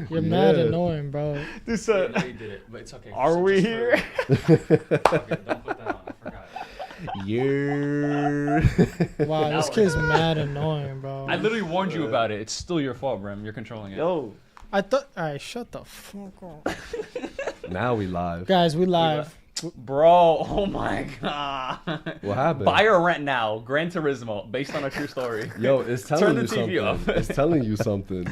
You're mad annoying, bro. This They did it, but it's okay. are we here? Okay, don't put that on. I forgot. Wow, this kid's mad annoying, bro. I literally warned you about it. It's still your fault, Brim. You're controlling it. Yo, I thought. All right, shut the fuck up, Now we live. guys. We live. Bro, oh my god. What happened? Buy or rent now. Gran Turismo, based on a true story. Yo, it's telling Turn you the TV something. off. It's telling you something.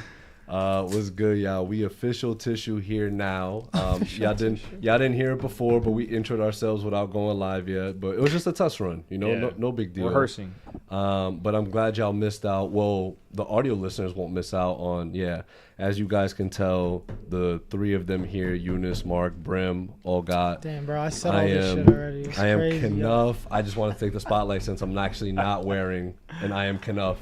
What's good, y'all? We official tissue here now. Y'all didn't hear it before, but we introed ourselves without going live yet. But it was just a test run, you know, Yeah. no big deal. rehearsing. But I'm glad y'all missed out. Well, the audio listeners won't miss out on, as you guys can tell, the three of them here, Eunice, Mark, Brim, all got. Damn, bro. I said all this shit already. It's I am crazy, Knuff. I just want to take the spotlight since I'm actually not wearing an I am Knuff.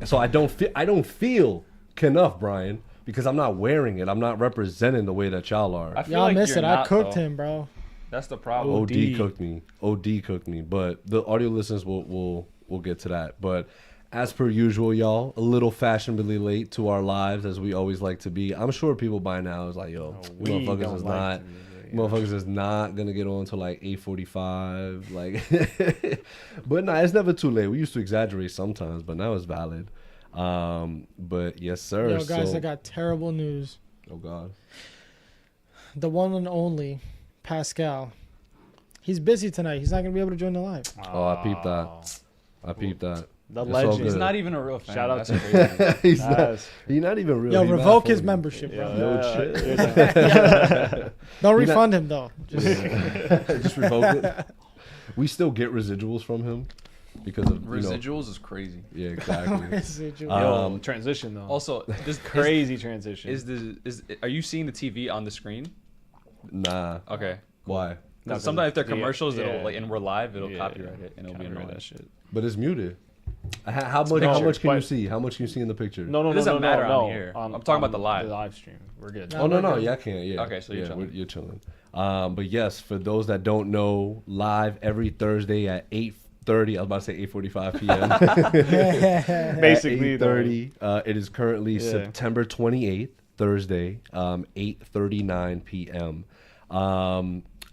So I don't feel Knuff, Brian, because I'm not wearing it. I'm not representing the way that y'all are. I feel Y'all like miss you're it. I not, cooked though. him, bro. That's the problem. OD cooked me. OD cooked me. But the audio listeners will get to that. But as per usual, y'all, a little fashionably late to our lives, as we always like to be. I'm sure people by now is like, yo, motherfuckers is not gonna get on till like 8:45. Like, but nah, it's never too late. We used to exaggerate sometimes, but now it's valid. But yes, sir. Yo, guys, I got terrible news. Oh God. The one and only Pascal. He's busy tonight. He's not gonna be able to join the live. Oh, I peeped that. I peeped that. The It's all legend. He's good. not even a real fan. Shout out That's to crazy. He's not even real. Yo, He mad revoke his phony. membership, bro. No shit. Don't refund him though. Just Just revoke it. We still get residuals from him because of Residuals is crazy. Yeah, exactly. residual. Yo, transition though. Also, this Crazy transition. are you seeing the TV on the screen? Nah. Okay. Why? No, 'cause Sometimes if they're the- commercials, yeah. it'll like, and we're live, it'll Yeah, copyright it and it'll be copyright annoying. that shit. But it's muted. How much can you see? How much can you see in the picture? No, It doesn't matter no. on here. I'm talking about the live. The live stream. We're good. No. Oh no, we're good. yeah, I can't. Yeah. Okay, so you're chilling. You're chilling. But yes, for those that don't know, live every Thursday at 8:30. I was about to say 8:45 p.m. Basically, 8:30. It is currently Yeah. September 28th, Thursday, 8:39 p.m.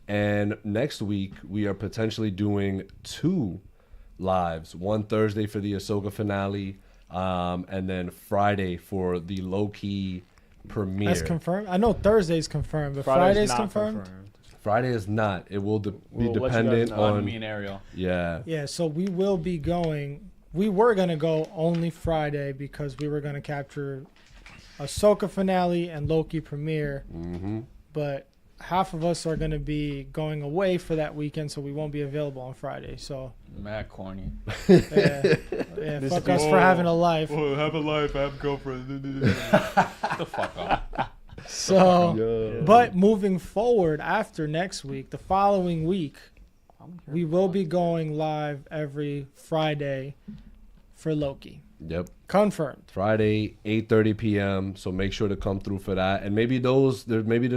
And next week we are potentially doing 2 lives. One Thursday for the Ahsoka finale, and then Friday for the low-key premiere. That's confirmed. I know Thursday's confirmed, but Friday's Friday's not confirmed. Friday is not. It will be We'll let you guys dependent know. On on. me and Ariel. Yeah. Yeah, so we will be going. We were gonna go only Friday because we were gonna capture Ahsoka finale and Loki premiere, Mm-hmm. but half of us are gonna be going away for that weekend, so we won't be available on Friday. So Mad corny. yeah, fuck us for having a life. have a life, have a girlfriend. Get the fuck up. So, Yeah. but moving forward after next week, the following week, we will be going live every Friday for Loki. Yep. Confirmed. Friday, 8:30 p.m. So make sure to come through for that. And maybe there's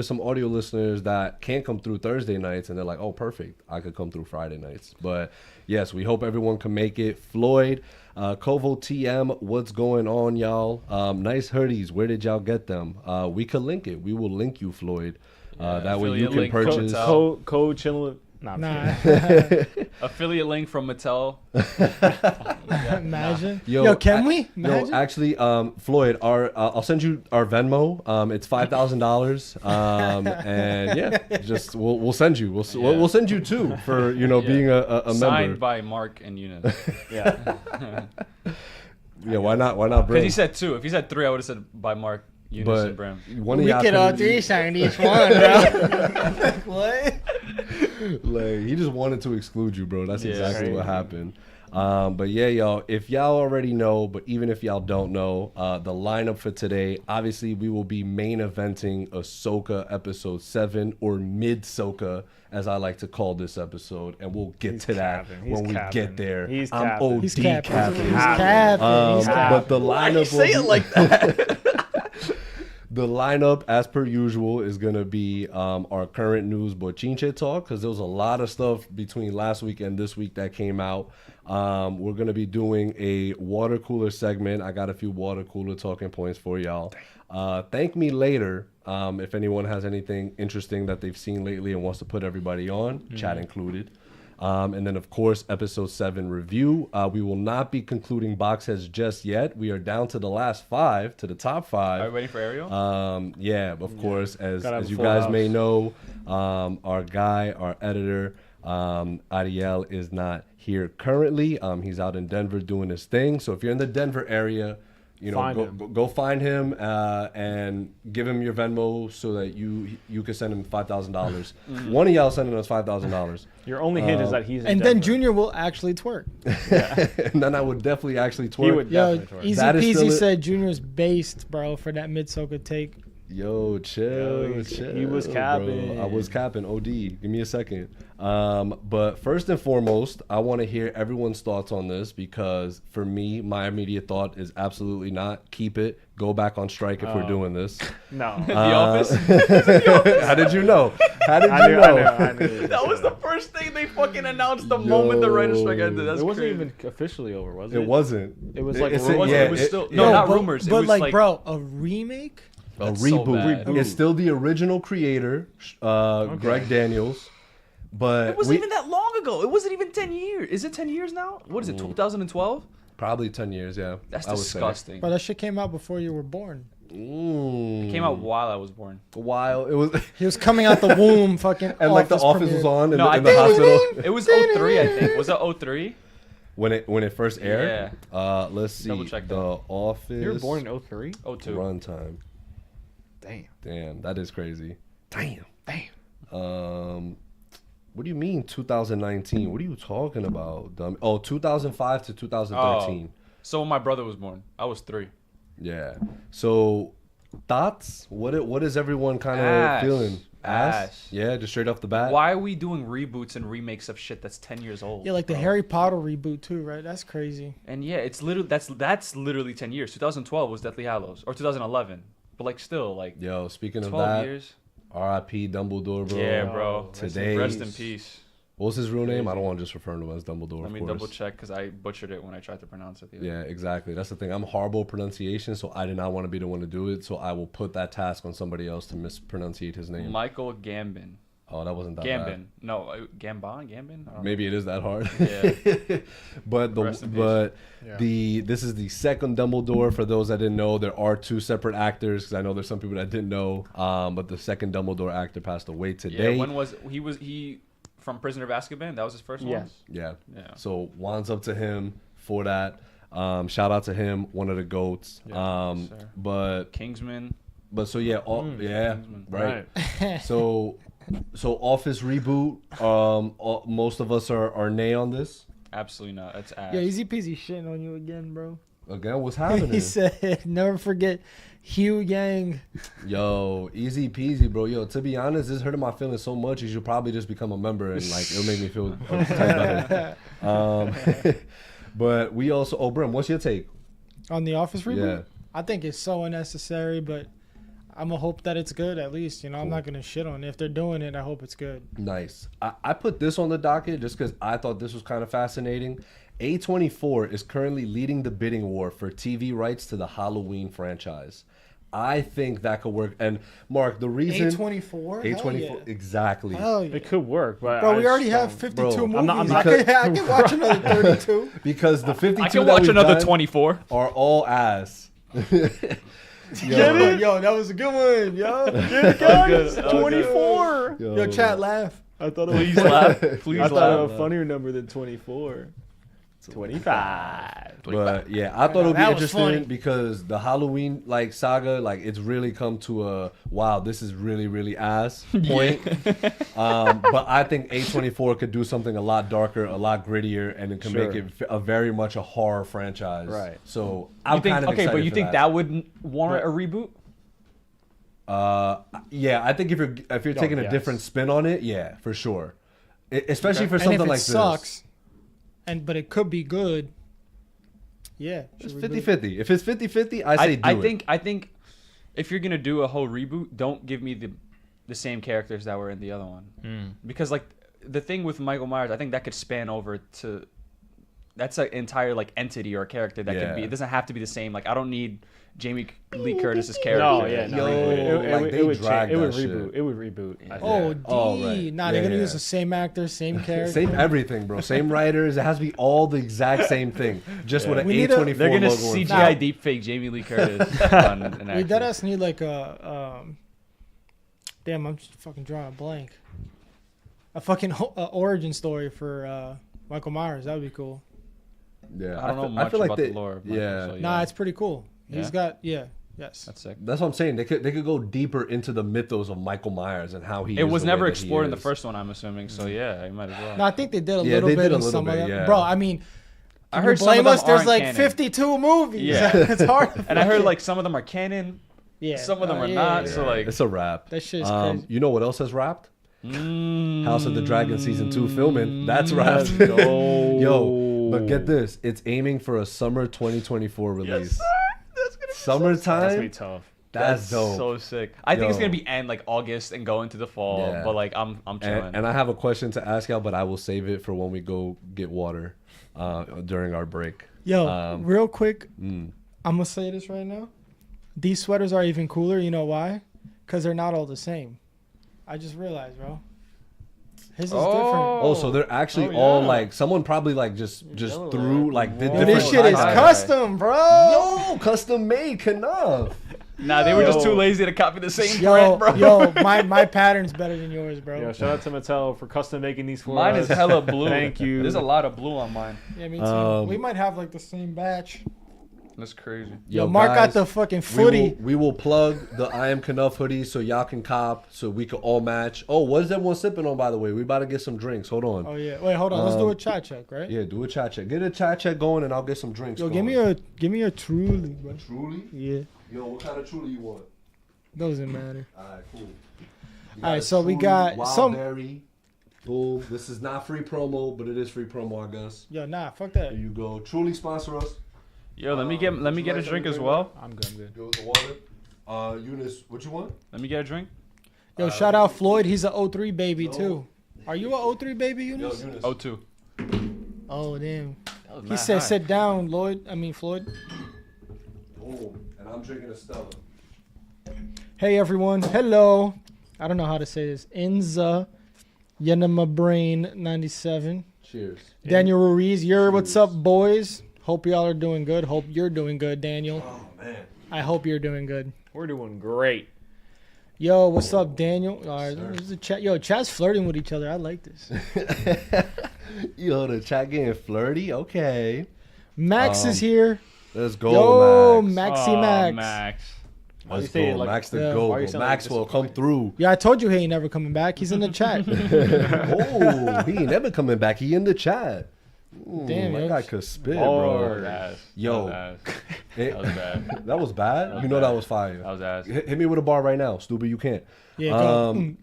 some audio listeners that can't come through Thursday nights, and they're like, oh, perfect, I could come through Friday nights. But yes, we hope everyone can make it. Floyd, Cwv TM, what's going on, y'all? Nice hoodies. Where did y'all get them? We could link it. We will link you, Floyd. That way you affiliate can link, purchase. Code chilling. Nah, Affiliate link from Mattel. imagine. Yo, Yo, can we? Imagine. No, actually, Floyd, I'll send you our Venmo. It's $5,000. And yeah, just we'll send you. We'll send you 2 for being a member. Signed by Mark and Eunice. Yeah. Yeah, why not? Why not, bro? Because he said 2. If he said 3, I would have said by Mark, Eunice, and Brim. One of We y'all could all could've- 3 sign each one, bro. What? Like, he just wanted to exclude you, bro. That's Yeah, exactly what crazy. happened. But yeah, y'all, if y'all already know, but even if y'all don't know, the lineup for today, obviously we will be main eventing Ahsoka episode 7, or mid-Soka, as I like to call this episode, and we'll get to that when we get there. He's I'm capping. OD He's capping. capping. He's capping. He's capping. But the lineup will be, like that? The lineup, as per usual, is going to be our current news bochinche talk, because there was a lot of stuff between last week and this week that came out. We're going to be doing a water cooler segment. I got a few water cooler talking points for y'all. Thank me later if anyone has anything interesting that they've seen lately and wants to put everybody on, chat included. And then, of course, episode 7 review. We will not be concluding box heads just yet. We are down to the last 5, to the top 5. Are we waiting for Ariel? Yeah, of course. As you full guys house. may know, our guy, our editor, Ariel, is not here currently. He's out in Denver doing his thing. So if you're in the Denver area, you know, go find him and give him your Venmo so that you can send him $5,000. One of y'all sending us $5,000. Your only hint is that he's in And then Denver. Junior will actually twerk. And then I would definitely actually twerk. He would Yo, definitely twerk. Easy That is Peasy still said Junior's based, bro, for that mid-soca take. Yo, chill. He was bro. capping. I was capping. OD. Give me a second. But first and foremost, I want to hear everyone's thoughts on this, because for me, my immediate thought is absolutely not. Keep it. Go back on strike if we're doing this. No. The Office? How did you know? How did I you knew. know? That was the first thing they fucking announced the moment the writer's strike ended. That's It wasn't crazy. even officially over, was it? It wasn't. It was like It's- rumors. yeah, It was still yeah. no, not but, rumors. But It was like, bro, a remake? A That's so reboot. bad. It's still the original creator, Greg Daniels. But It wasn't even that long ago. It wasn't even 10 years. Is it 10 years now? What is it, 2012? probably 10 years, yeah. That's I would say. disgusting. Bro, that shit came out before you were born. It came out while I was born. a while. It was, He was coming out the womb, fucking. and like the office was premiered. on in, No, the, in I the think hospital it was 03, I think. Was it 03? when it first aired. Let's see. Double check the that. Office. You were born in 03? 02. runtime. Damn. Damn, that is crazy. Damn. Damn. What do you mean 2019? What are you talking about? Dumb? Oh, 2005 to 2013. So when my brother was born, I was 3. Yeah. So thoughts? What is everyone kind of Ass. feeling? Ass. Yeah, just straight off the bat. Why are we doing reboots and remakes of shit that's 10 years old? Yeah, like the bro? Harry Potter reboot too, right? That's crazy. And yeah, it's literally that's literally 10 years. 2012 was Deathly Hallows, or 2011. But like still, like Yo, speaking of 12 that, years. R.I.P. Dumbledore, bro. Yeah, bro. Today, Rest in peace. What's his real name? I don't want to just refer to him as Dumbledore. Let me of course. double check because I butchered it when I tried to pronounce it. Yeah, exactly. That's the thing. I'm horrible at pronunciation, so I did not want to be the one to do it. So I will put that task on somebody else to mispronunciate his name. Michael Gambon. Oh, that wasn't that Gambon. bad. No, Gambon? Gambon? I don't Maybe it is that hard. Yeah. But Rest in peace. this is the second Dumbledore. For those that didn't know, there are 2 separate actors, because I know there's some people that didn't know. But the second Dumbledore actor passed away today. Yeah, when was he from Prisoner of Azkaban? That was his first one? Yes. Yeah. Yeah. So wands up to him for that. Shout out to him, one of the goats. Yeah, sir. But Kingsman. so yeah, yeah, Kingsman. right. So Office reboot. Most of us are nay on this. Absolutely not. That's ass. Yeah, Easy Peasy shitting on you again, bro. Again, what's happening? He said, "Never forget Hugh Yang." Yo, easy peasy, bro. Yo, to be honest, this hurting my feelings so much. You should probably just become a member, and like it'll make me feel better. But we also, Brim, what's your take? On the Office reboot? Yeah. I think it's so unnecessary, but I'm gonna hope that it's good at least. You know, I'm not gonna shit on it. If they're doing it, I hope it's good. Nice. I put this on the docket just because I thought this was kind of fascinating. A24 is currently leading the bidding war for TV rights to the Halloween franchise. I think that could work. And Mark, the reason A24? A24 exactly. Hell yeah. It could work, but Bro, I we already just have don't- 52 Bro, movies. I'm not- I can watch another 32. Because the 52 I can that watch we've another done 24. are all ass. Yo, that was a good one, yo. Guys, That was good. 24. Yo, chat, laugh. I thought it Please was laugh. Please I thought laugh. a funnier number than 24. 25. But yeah, I thought it would be That was interesting funny. because the Halloween like saga, like it's really come to a wow, this is really, really ass point. But I think A24 could do something a lot darker, a lot grittier, and it can make Sure. it a very much a horror franchise. Right. So I'm You think, kind of okay, excited but you for think that would warrant a reboot? Yeah, I think if you're taking a yes. different spin on it, yeah, for sure. Especially for And something if it like sucks, but it could be good. Yeah, this. should It's reboot. 50-50. If it's 50-50, I say do I it. think if you're gonna do a whole reboot, don't give me the same characters that were in the other one. Because like the thing with Michael Myers, I think that could span over to. That's an entire like entity or character that could be. It doesn't have to be the same. Like I don't need Jamie Lee Curtis's character. No, yeah, no. It would reboot. It would reboot. Yeah. Oh, D. Right. Nah, they're gonna use the same actor, same character. Same everything, bro. Same writers. It has to be all the exact same thing. Just with an A24 They're gonna logo. CGI deepfake Jamie Lee Curtis. on an We actor. dead ass need like a. Damn, I'm just fucking drawing a blank. A fucking origin story for Michael Myers. That would be cool. Yeah, I don't know much about the lore. Of Michael, so, Nah, it's pretty cool. He's got yes. That's sick. That's what I'm saying. They could go deeper into the mythos of Michael Myers and how he. It was never explored in the first one, I'm assuming. So yeah, you might as well. No, I think they did a little bit in some of them. yeah. Bro, I mean, I heard some blame of them us. There's aren't like canon. 52 movies. Yeah. It's hard. And I heard like some of them are canon. Yeah. Some of them are not. So like, it's a wrap. That shit's crazy. You know what else has wrapped? House of the Dragon season 2 filming. That's wrapped. Yo, but get this. It's aiming for a summer 2024 release. yes, sir. That's gonna be Summertime. That's gonna be tough. That's dope. So sick. I think it's Yo. gonna be end like August and go into the fall. Yeah. But like I'm chilling. And I have a question to ask y'all, but I will save it for when we go get water during our break. Yo, real quick, Mm. I'm gonna say this right now. These sweaters are even cooler. You know why? Because they're not all the same. I just realized, bro. His is different. Oh, so they're actually Oh, all yeah. like someone probably like just Yellow, threw like did Yo, different. this shit is Aye, aye. custom, bro. Yo, custom made, Knuff. Nah, they were just Yo. too lazy to copy the same Yo, print, bro. my pattern's better than yours, bro. Yo, shout out to Mattel for custom making these for Mine us. is hella blue. Thank you. There's a lot of blue on mine. Yeah, me too. We might have like the same batch. That's crazy. Yo, Mark got the fucking footy. We will plug the I Am Knuff hoodie so y'all can cop so we can all match. Oh, what is everyone sipping on, by the way? We about to get some drinks. Hold on. Oh yeah. Wait, hold on. Let's do a chat check, right? Yeah, do a chat check. Get a chat check going and I'll get some drinks. Yo, going. give me a truly, bro. Truly? Yeah. Yo, what kind of truly you want? Doesn't matter. Alright, cool. Alright, so we got some. Berry. Boom. This is not free promo, but it is free promo, I guess. Yo, nah, fuck that. There you go. Truly sponsor us. Yo, let me get a drink as well. I'm good. I'm good. Go with the water. Eunice, what you want? Let me get a drink. Yo, shout out Floyd. He's a 03 baby too. Are you a 03 baby, Yo, Eunice? Eunice. Oh, two. Oh damn. That was He mad said, high. "Sit down, Floyd." Boom. And I'm drinking a Stella. Hey everyone. Hello. I don't know how to say this. Inza Yenema Brain 97. Cheers. Daniel Ruiz. What's Cheers. up, boys? Hope y'all are doing good. Hope you're doing good, Daniel. Oh, man. I hope you're doing good. We're doing great. Yo, what's up, Daniel? All right, there's a chat. Yo, chat's flirting with each other. I like this. Yo, the chat getting flirty? Okay. Max is here. Let's go, Yo, Max. Maxi Oh, Max. Max. Why you Let's say go. it like- Max the Yeah. GOAT. Why you sound like Maxwell, come disappointed? through. Yeah, I told you he ain't never coming back. He's in the chat. Oh, he ain't never coming back. He in the chat. Damn, that yo. guy could spit, Lord. bro. Ass. Yo. That It- was bad. that was bad. was You know bad. that was fire. That was ass. Hit me with a bar right now, stupid. You can't. Yeah, go.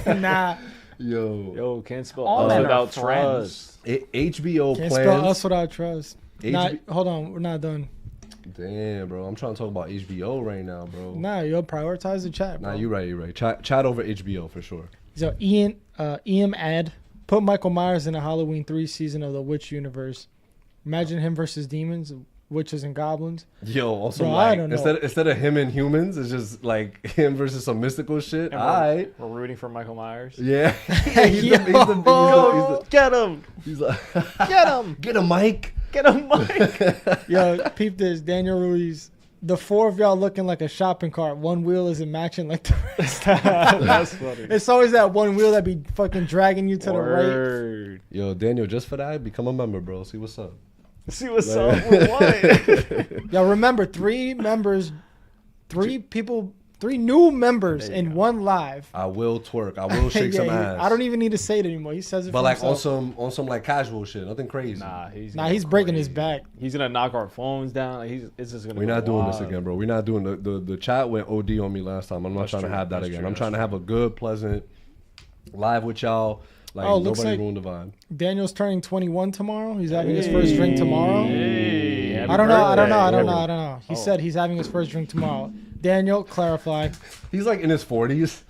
Nah, Yo, Yo, can't spell All us men are without friends. trust. HBO can't plans. spell us without trust. Nah, HB hold on, we're not done. Damn, bro. I'm trying to talk about HBO right now, bro. Nah, yo, prioritize the chat, bro. Nah, you're right. You're right. Chat over HBO for sure. So Ian ad put Michael Myers in a Halloween 3 season of the Witch universe. Imagine him versus demons, witches and goblins. Yo, also Bro, I like don't know. instead of him and humans, it's just like him versus some mystical shit. And Alright. we're rooting for Michael Myers. Yeah. Yo. Get him! he's like, Get him! get a mic. Get him, Mike! Yo, peep this, Daniel Ruiz. The four of y'all looking like a shopping cart. One wheel isn't matching like the rest. That's funny. It's always that one wheel that be fucking dragging you to the right. Word. Yo, Daniel, just for that, become a member, bro. See what's up. See what's up with what? Yo, remember, 3 new members There you in go. one live. I will twerk. I will shake some ass. I don't even need to say it anymore. He says it But for like himself. on some like casual shit, nothing crazy. Nah, he's He's breaking his back. He's gonna knock our phones down. Like, it's just gonna. We're go not doing this wild. again, bro. We're not doing the chat went OD on me last time. I'm not That's trying true. to have that That's again. true. I'm That's trying to have a good, pleasant live with y'all. Like Oh, looks nobody like- ruined the vibe. Daniel's turning 21 tomorrow. He's having his first drink tomorrow. Hey, I don't know. birthday. He said he's having his first drink tomorrow. Daniel, clarify. He's like in his 40s.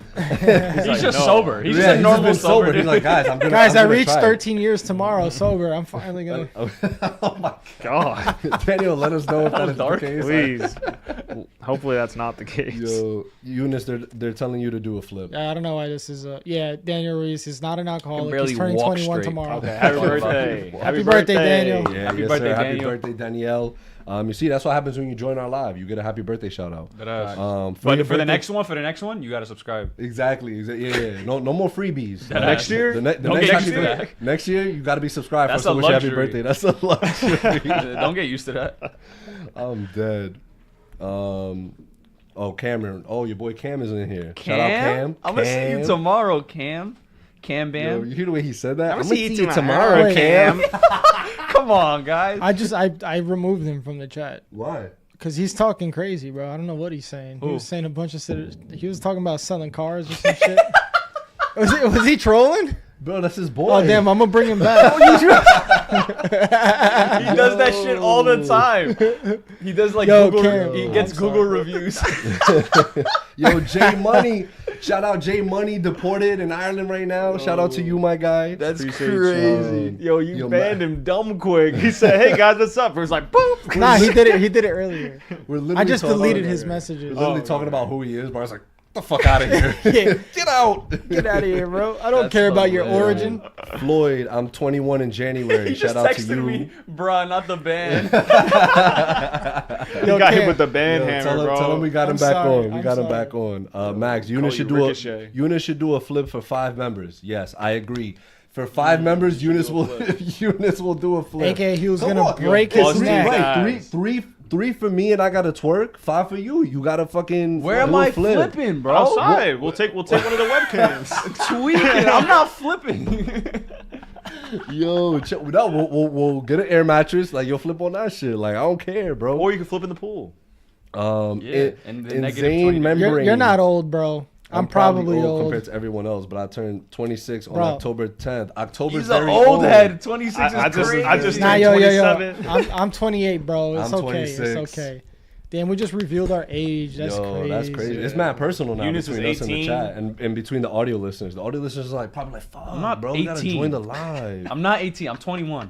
He's just sober. He's Yeah, just a he's normal been sober. He's like, guys, I'm gonna. Guys, I'm I gonna reached try it." 13 years tomorrow sober. I'm finally gonna. Oh my God, Daniel, let us know if that is the dark. case. please. Hopefully that's not the case. Yo, Eunice, they're telling you to do a flip. I don't know why this is. Daniel Ruiz is not an alcoholic. barely He's turning walk 21 straight. tomorrow. Okay, happy birthday. Happy birthday, Daniel. Yeah, Happy yes, birthday, sir. Happy Daniel. birthday, Danielle. You see, that's what happens when you join our live. You get a happy birthday shout out. But your for the birthday- next one, you gotta subscribe. Exactly. Yeah. No more freebies. Next year? The Don't next get happy used to birthday. that. Next year, you got to be subscribed That's for a someone happy luxury. birthday. That's a luxury. Don't get used to that. I'm dead. Cameron. Oh, your boy Cam is in here. Shout out Cam. I'm gonna see you tomorrow, Cam. Cam Yo, Bam. you hear the way he said that? I'm I'm gonna gonna see see you you tomorrow, tomorrow, Wait. Cam. Come on, guys. I removed him from the chat Why? because he's talking crazy, bro. I don't know what he's saying. He Who? was saying a bunch of shit. He was talking about selling cars or some shit. Was he trolling? Bro, that's his boy. Oh damn! I'm gonna bring him back. He does that shit all the time. He does like Yo, Google. Cam. He gets I'm Google sorry. reviews. Yo, J Money. Shout out J Money, deported in Ireland right now. Shout out to you, my guy. That's Appreciate crazy. Yo, you Yo, banned man. him dumb quick. He said, "Hey guys, what's up?" It was like, boop. Nah, he did it. He did it earlier. We're literally I just talking- deleted his We're messages. literally talking about who he is, but I was like, get the fuck out of here. Yeah. Get out. Get out of here, bro. I don't That's care about your hilarious. origin. Floyd, I'm 21 in January. He Shout just out to texted you. me, bruh, not the band. You got him Cam. with the band Yo, hammer, bro. tell him we got him I'm back sorry, on. We I'm got him sorry. back on. Max, Eunice should you do Ricochet. Eunice should do a flip for 5 members. Yes, I agree. For 5 members, Eunice will Eunice will do a flip. AKA he was Come gonna on. break It's his three, neck. right, three for me, and I got to twerk. 5 for you. You got to fucking. Where am do a I flip. flipping, bro? Outside. We'll take one of the webcams. Tweaking. I'm not flipping. Yo, we'll get an air mattress. Like you'll flip on that shit. Like I don't care, bro. Or you can flip in the pool. Yeah, and the negative insane 20 membrane. You're not old, bro. I'm probably old. compared to everyone else, but I turned 26 on Bro. October 10th. October's He's an very old head. 26 is I crazy. just Nah, turned yo. 27. I'm 28, bro. It's I'm okay. It's 26. okay. Damn, we just revealed our age. That's crazy. That's crazy. It's mad personal now Eunice between is us in the 18. chat and between the audio listeners. The audio listeners are like probably like, fuck, I'm not bro, we gotta 18. join the live. I'm not 18. I'm 21.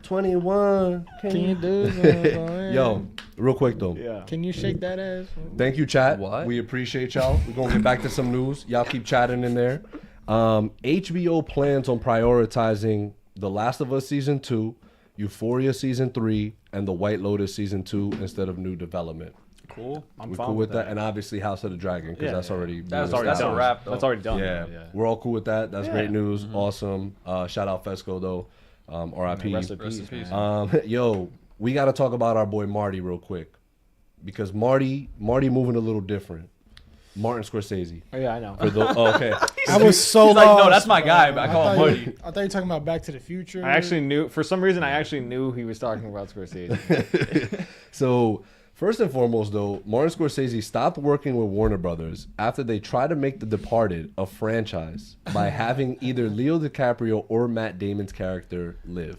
21. Can you do something? Yo, real quick though. Yeah. Can you shake that ass? Thank you, chat. What? We appreciate y'all. We're gonna get back to some news. Y'all keep chatting in there. HBO plans on prioritizing The Last of Us season 2, Euphoria season 3, and The White Lotus season 2 instead of new development. Cool. I'm We're fine cool with that, and obviously House of the Dragon because Yeah, that's yeah. already That's been already- that's a established. wrap, though. That's already done. Yeah, we're all cool with that. That's great news. Awesome. Shout out Fesco though. R.I.P. Rest in Rest in peace, peace. man. Yo, we got to talk about our boy Marty real quick because Marty moving a little different. Martin Scorsese. Oh, yeah, I know. Okay. I was so He's like, lost. no, that's my bro. guy, but I call him thought Marty. I thought you were talking about Back to the Future. I actually knew, for some reason, he was talking about Scorsese. So, first and foremost, though, Martin Scorsese stopped working with Warner Brothers after they tried to make The Departed a franchise by having either Leo DiCaprio or Matt Damon's character live.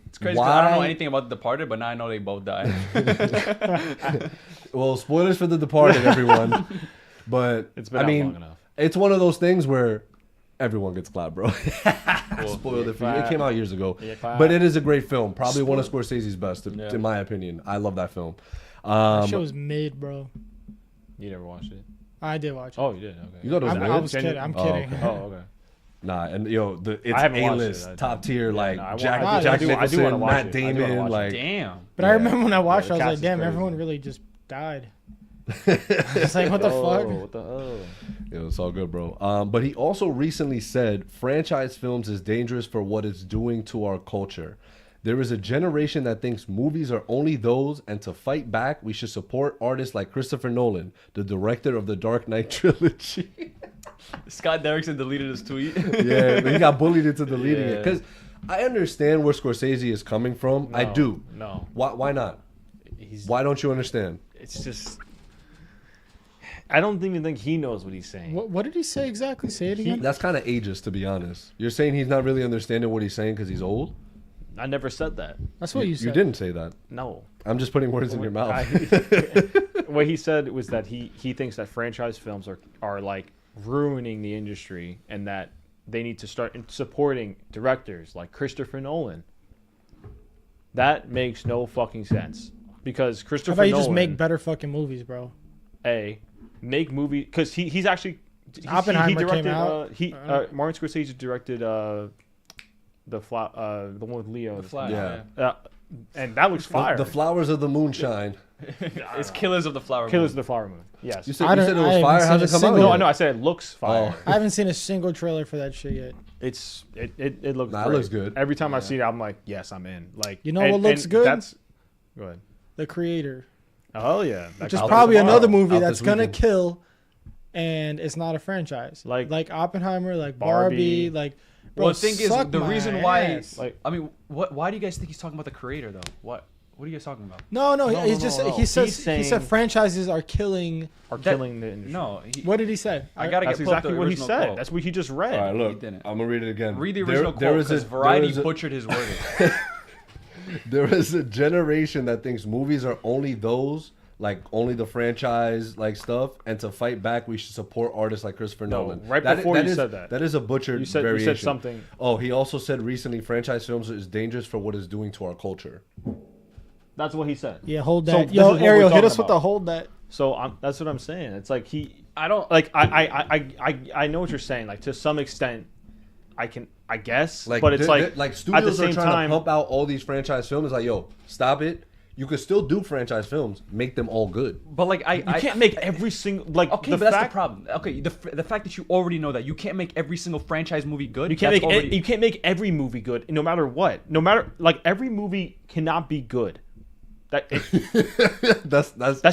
It's crazy 'cause I don't know Why- anything about The Departed, but now I know they both died. Well, spoilers for The Departed, everyone. But It's been I out mean, long enough. it's one of those things where everyone gets clapped, bro. Cool. Spoiled it for you. It clap. came out years ago, Yeah, clap. but it is a great film. Probably one of Scorsese's best, in my opinion. I love that film. That shit was mid, bro. You never watched it? I did watch it. Oh, you did? Okay. You thought it was I good? was kidding. I'm Oh, kidding. okay. Oh, okay. Nah, and it's I haven't watched A-list, it. top tier, like no, I Jack, want- I Jack do- I Nicholson, do wanna watch Matt it. I do wanna Damon, watch it. like Damn. But I remember when I watched it, I was the like, cast is damn, crazy. everyone really just died. It's like, what the fuck? What the it's all good, bro. But he also recently said franchise films is dangerous for what it's doing to our culture. There is a generation that thinks movies are only those, and to fight back, we should support artists like Christopher Nolan, the director of the Dark Knight trilogy. Scott Derrickson deleted his tweet. Yeah, he got bullied into deleting it. Yeah. Because I understand where Scorsese is coming from. I No, do. no. Why not? He's, Why don't you understand? It's just... I don't even think he knows what he's saying. What did he say exactly? Say it again. That's kind of ageist, to be honest. You're saying he's not really understanding what he's saying because he's old? I never said that. That's what you said. You didn't say that. No. I'm just putting words in your mouth. What he said was that he thinks that franchise films are like ruining the industry, and that they need to start supporting directors like Christopher Nolan. That makes no fucking sense, because Christopher How about you Nolan, just make better fucking movies, bro? Make movies, because he's actually Oppenheimer he directed, came out. Martin Scorsese directed the one with Leo. The Flash. Yeah. And that looks fire. The Flowers of the Moonshine. It's Killers of the Flower Killers of Moon. the Flower Moon. Yes. You said it was fire. How's it come out? No, I said it looks fire. I haven't seen a single trailer for that shit yet. It looks. Nah, it great. looks good. Every time I see it, I'm like, yes, I'm in. Like, You know what looks good? Go ahead. The Creator, Oh yeah, which is out probably tomorrow. another movie Out that's this gonna weekend. kill, and it's not a franchise. Like Oppenheimer, like Barbie, like. Bro, Well, the thing is, suck the my reason why, ass. Like, I mean, why do you guys think he's talking about the Creator though? What are you guys talking about? No, No, he no, just no. he says He's he saying- said franchises are killing. killing the industry. No, What did he say? I gotta That's get pulled up exactly the what he original said. quote. That's what he just read. All right, look. didn't. I'm gonna read it again. Read the original There quote, is a- because Variety there is a- butchered his wording. There is a generation that thinks movies are only those, like only the franchise like stuff, and to fight back, we should support artists like Christopher No, Nolan. right before you said that. That is a butchered You said variation. something. Oh, he also said recently franchise films is dangerous for what it's doing to our culture. That's what he said. Yeah, hold So that. this Yo, is what Ariel, we're hit us talking with the about. hold that. So that's what I'm saying. It's like I don't like I know what you're saying. Like, to some extent, I guess, Like, but it's like like at the studios are same trying time, to pump out all these franchise films. It's like, yo, stop it. You could still do franchise films, make them all good. But like you can't make every single like. Okay, but that's the problem. Okay, the fact that you already know that you can't make every single franchise movie good. You can't that's make already, you can't make every movie good, no matter what. No matter, like, every movie cannot be good. That's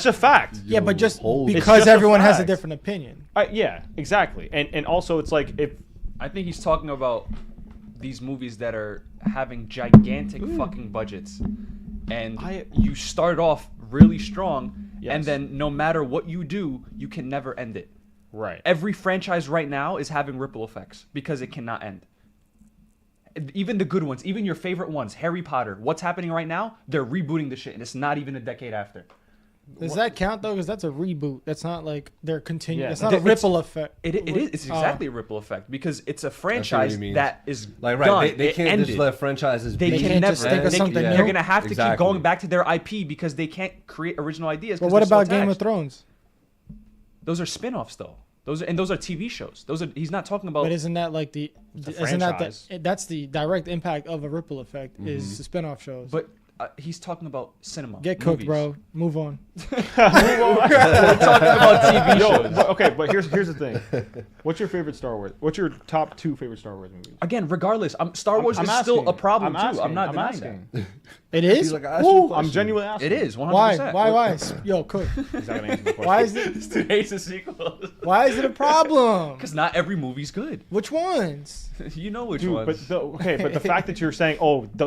a fact. Yeah, but just hold it. It's because just a everyone has a fact. different opinion. Yeah, exactly. And also, it's like, if I think he's talking about these movies that are having gigantic fucking budgets, and you start off really strong, Yes. and then no matter what you do, you can never end it. right, Every franchise right now is having ripple effects because it cannot end. Even the good ones, even your favorite ones, Harry Potter. What's happening right now? They're rebooting the shit, and it's not even a decade after. Does that count though? Because that's a reboot. That's not like they're continuing. Yeah. It's not a ripple effect. It is. It's exactly a ripple effect because it's a franchise means. that is Like, done. right? They It can't ended. just let franchises. They be. can can't never. just think of something new? They're gonna have to keep Exactly. going back to their IP because they can't create original ideas. But 'cause what they're so about Game of attached. Thrones? Those are spin-offs though. Those are TV shows. He's not talking about. But isn't that like a isn't that franchise. that's the direct impact of a ripple effect is the spin-off shows. But he's talking about cinema. Get cooked, movies. bro. Move on. We're talking about TV shows. but here's the thing. What's your favorite Star Wars? What's your top 2 favorite Star Wars movies? Again, regardless, Star Wars I'm is still asking. a problem I'm too. I'm not denying asking. that. It is. He's like, I asked you a I'm question. genuinely asking. It is 100%. Why? Yo, cook. He's not gonna answer the question. Why is it? This dude hates the sequels. Why is it a problem? Because not every movie's good. Which ones? You know which Dude, ones. but the fact that you're saying,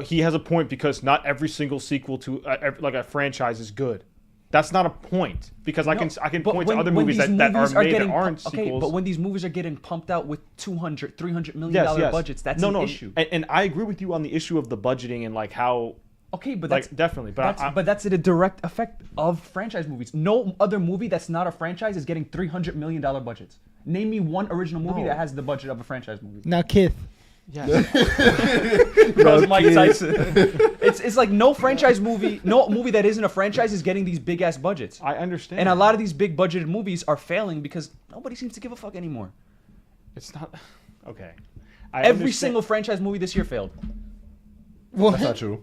he has a point because not every single sequel to like a franchise is good. That's not a point, because I can But point to other when movies these that are movies made getting that aren't okay, sequels. but when these movies are getting pumped out with $200-300 million budgets, that's an issue. And I agree with you on the issue of the budgeting and like how. Okay, but Like, that's definitely, but that's a direct effect of franchise movies. No other movie that's not a franchise is getting $300 million budgets. Name me one original movie No. that has the budget of a franchise movie. Now, Kith. yes. That was Mike Tyson. It's like no franchise movie, no movie that isn't a franchise is getting these big ass budgets. I understand. And a lot of these big budgeted movies are failing because nobody seems to give a fuck anymore. It's not okay. Every single franchise movie this year failed. What? That's not true.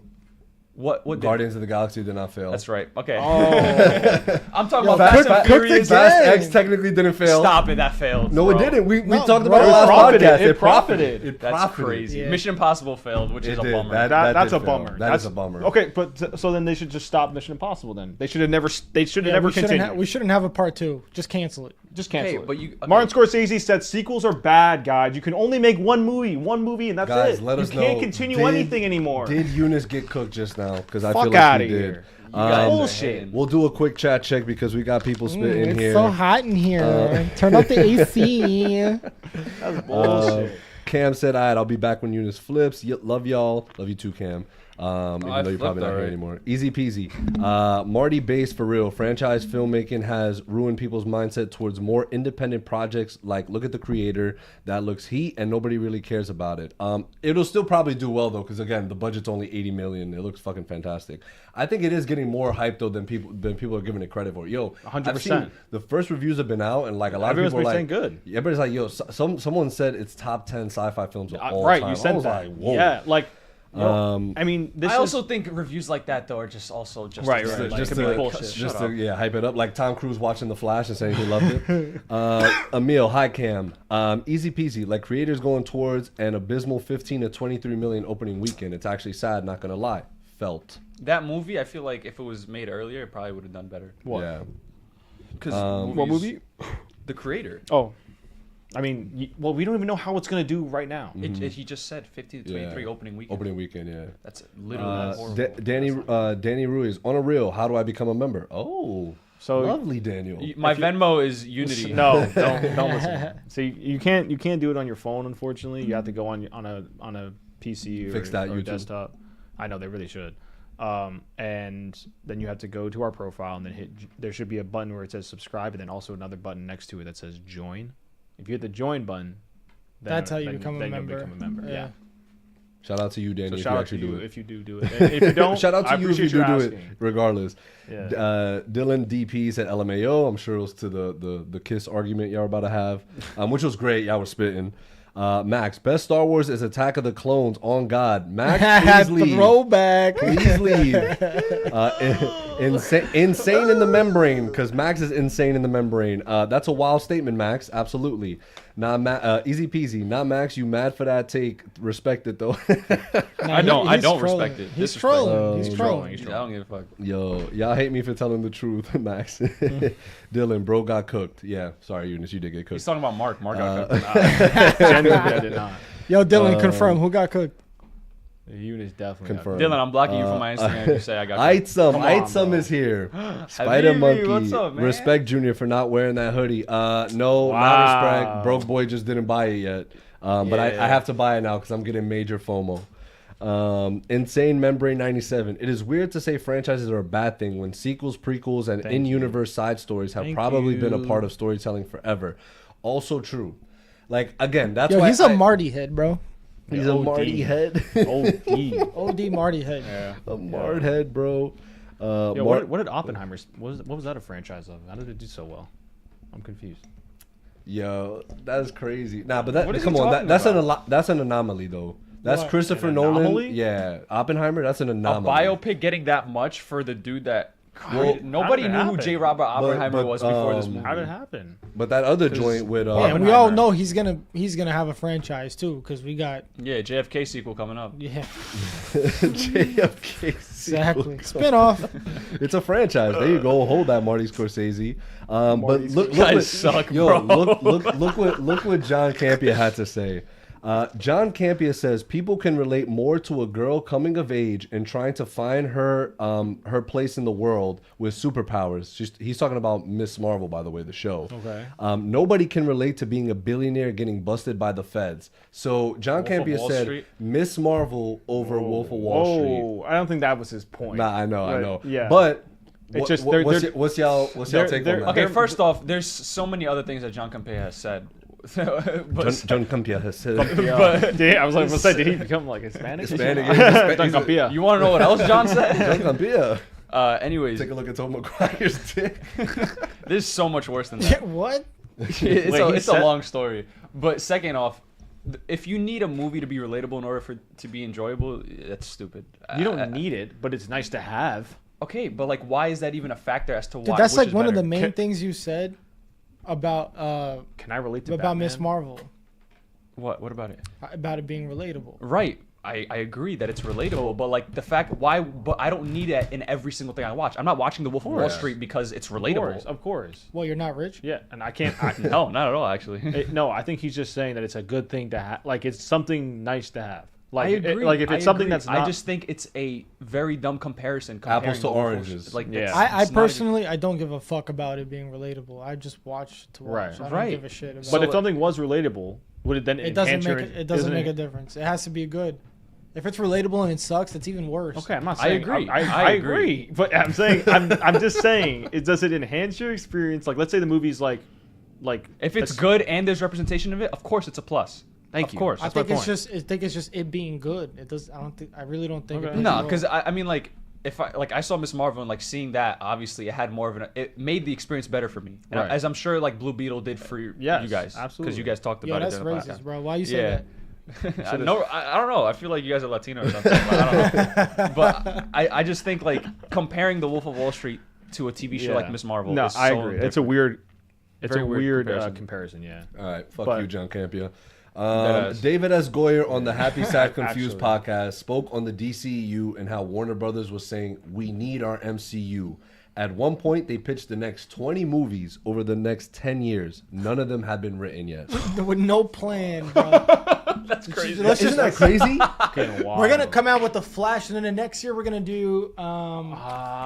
What did? Guardians of the Galaxy did not fail. That's right. Okay. Oh, I'm talking Yo, about Fast cook and the Furious. game. Fast X technically didn't fail. Stop it. That failed. No, bro. it didn't. We No, talked bro, about it it last profited. podcast. It profited. It That's profited. crazy. Yeah. Mission Impossible failed, which is a did. bummer. that's did a fail. bummer. That is a bummer. Okay, but so then they should just stop Mission Impossible. Then they should have never. They should have Yeah, never we shouldn't continued. we shouldn't have a part 2. Just cancel it. Just cancel Okay, it. but you- okay. Martin Scorsese said sequels are bad, guys. You can only make one movie, and that's Guys, it. let us you know. can't continue Did- anything anymore. Did Eunice get cooked just now? Because I Fuck feel like outta she did. here. You guys are Bullshit. hating. We'll do a quick chat check because we got people spitting in It's here. so hot in here. Turn up the AC. That's bullshit. Cam said, "All right, I'll be back when Eunice flips. Love y'all. Love you too, Cam. Even though you're probably not here anymore. Easy peasy. Marty Bass, for real. Franchise filmmaking has ruined people's mindset towards more independent projects. Like, look at The Creator. That looks heat, and nobody really cares about it. It'll still probably do well, though, because, again, the budget's only $80 million. It looks fucking fantastic. I think it is getting more hype, though, than people are giving it credit for. Yo, 100%. I've seen the first reviews have been out, and, like, a lot of people are like... saying good. Everybody's like, yo, someone said it's top 10 sci-fi films of all right, time. you said that. Like, whoa. Yeah, like... I mean, I also think reviews like that though are just right, just bullshit. Hype it up, like Tom Cruise watching The Flash and saying he loved it. Emil, hi Cam, easy peasy. Like creators going towards an abysmal 15 to 23 million opening weekend. It's actually sad, not gonna lie. Felt that movie. I feel like if it was made earlier, it probably would have done better. What? Yeah. Because what movie? The Creator. Oh. I mean, well, we don't even know how it's going to do right now. He just said 50 to 23 opening weekend. Opening weekend, yeah. That's literally horrible. Danny Ruiz, on a real, how do I become a member? Oh, so lovely, Daniel. My Venmo is Unity. No, don't listen. So you can't do it on your phone, unfortunately. You have to go on a PC or, Fix that or YouTube. desktop. I know they really should. And then you have to go to our profile and then there should be a button where it says subscribe, and then also another button next to it that says join. If you hit the join button, that's how you become a member. You'll become a member. Yeah. Shout out to you, Danny, So if shout you out actually to you do it. if you do it. And if you don't, shout out to I you if you appreciate do you it, asking. regardless. Yeah. Dylan DP said LMAO. I'm sure it was to the Kiss argument y'all were about to have, which was great. Y'all were spitting. Max, best Star Wars is Attack of the Clones. On God, Max, please leave. Throwback. Please leave. Insane in the membrane, because Max is insane in the membrane. That's a wild statement, Max. Absolutely. Easy peasy. Not Max. You mad for that take? Respect it though. I don't respect it. He's trolling. He's trolling. I don't give a fuck. Yo, y'all hate me for telling the truth, Max. Dylan, bro got cooked. Yeah, sorry, Eunice, you did get cooked. He's talking about Mark. Mark got cooked. Genuinely, I did not. Yo, Dylan, confirm who got cooked. Eunice definitely Confirmed. Dylan, I'm blocking you from my Instagram if you say I got cooked. Aitzum is here. Spider Monkey. What's up, man? Respect Junior for not wearing that hoodie. No, not respect. Broke boy just didn't buy it yet. But I have to buy it now because I'm getting major FOMO. Insane Membrane 97. It is weird to say franchises are a bad thing when sequels, prequels, and in-universe side stories have probably been a part of storytelling forever. Also true. Like, again, that's why he's a Marty head, bro. He's a Marty head. OD Marty head. Yeah. A Mart head, bro. What did Oppenheimer? What was that a franchise of? How did it do so well? I'm confused. Yo, that's crazy. Nah, but that, What is come he on, talking that's an anomaly though. That's What? Christopher An Nolan. anomaly? Yeah, Oppenheimer. That's an A anomaly. biopic getting that much for the dude that Well, nobody how did knew it who happen? J. Robert Oppenheimer but, was before this movie. How did it happen? But that other joint with Yeah, and we all Oppenheimer. know he's gonna have a franchise too, because we got JFK sequel coming up. JFK exactly spinoff. It's a franchise. There you go. Hold that, Marty Scorsese. But look guys what, suck, yo, bro. look what John Campia had to say. John Campia says people can relate more to a girl coming of age and trying to find her place in the world with superpowers. He's talking about Miss Marvel, by the way, the show. Okay. Nobody can relate to being a billionaire getting busted by the feds. So John Wolf of Campia Wall said Street? Miss Marvel over Wolf of Wall Street. Oh, I don't think that was his point. Nah, I know. Yeah. But It's just what's y'all take on that? Okay, first off, there's so many other things that John Campea has said. But, John Campia has said. but I was like, did he become like Hispanic? Hispanic. Don Campia. you want to know what else John said? John Campia. Anyways, Take a look at Tom McGuire's dick. this is so much worse than that. What? It's a long story. But second off, if you need a movie to be relatable in order for it to be enjoyable, that's stupid. You don't need it, but it's nice to have. Okay, but like, why is that even a factor as to why? Dude, that's which like is one of the better? main things you said about Can I relate to about Batman? Miss Marvel, What beabout it? about it being relatable. Right. I agree that it's relatable, but like the fact why, but I don't need it in every single thing I watch. I'm not watching The Wolf of Wall Street because it's relatable. Of course. Well, you're not rich. Yeah, and I can't. No, not at all, actually. No, I think he's just saying that it's a good thing to have. Like it's something nice to have. Like I agree. like if it's something agree. that's not. I just think it's a very dumb comparison. Apples comparing to The Wolf of Wall oranges. Street. Like, Yeah. I it's not personally, I don't give a fuck about it being relatable. I just watch to watch. Right. I don't Right. give a shit about but it. if something was relatable, would it then It doesn't enhance your? make it doesn't make a difference. It has to be good. If it's relatable and it sucks, it's even worse. Okay, I'm not saying I agree. I agree, but I'm saying I'm just saying. Does it enhance your experience? Like, let's say the movie's like if it's good and there's representation of it, of course it's a plus. Thank you. Of course. I think it's just it being good. It does. I really don't think. Okay. It No, because I mean, like, if I saw Miss Marvel and like seeing that, obviously it had more of it made the experience better for me, and Right. as I'm sure like Blue Beetle did for you guys, absolutely. because you guys talked Yo, about that's it. during the racist, podcast. bro. Why you say that? I don't know. I feel like you guys are Latino or something. But I don't know. But I just think like comparing The Wolf of Wall Street to a TV show like Miss Marvel. No, is I so agree. different. It's a weird Very weird comparison. Yeah. All right, fuck But- you, John Campia. Deadass. David S. Goyer on the Happy Sad Confused Actually. podcast spoke on the DCEU and how Warner Brothers was saying, we need our MCU. At one point, they pitched the next 20 movies over the next 10 years. None of them had been written yet. With no plan, bro. That's crazy. Let's Isn't just, that crazy? we're gonna come out with the Flash, and then the next year we're gonna do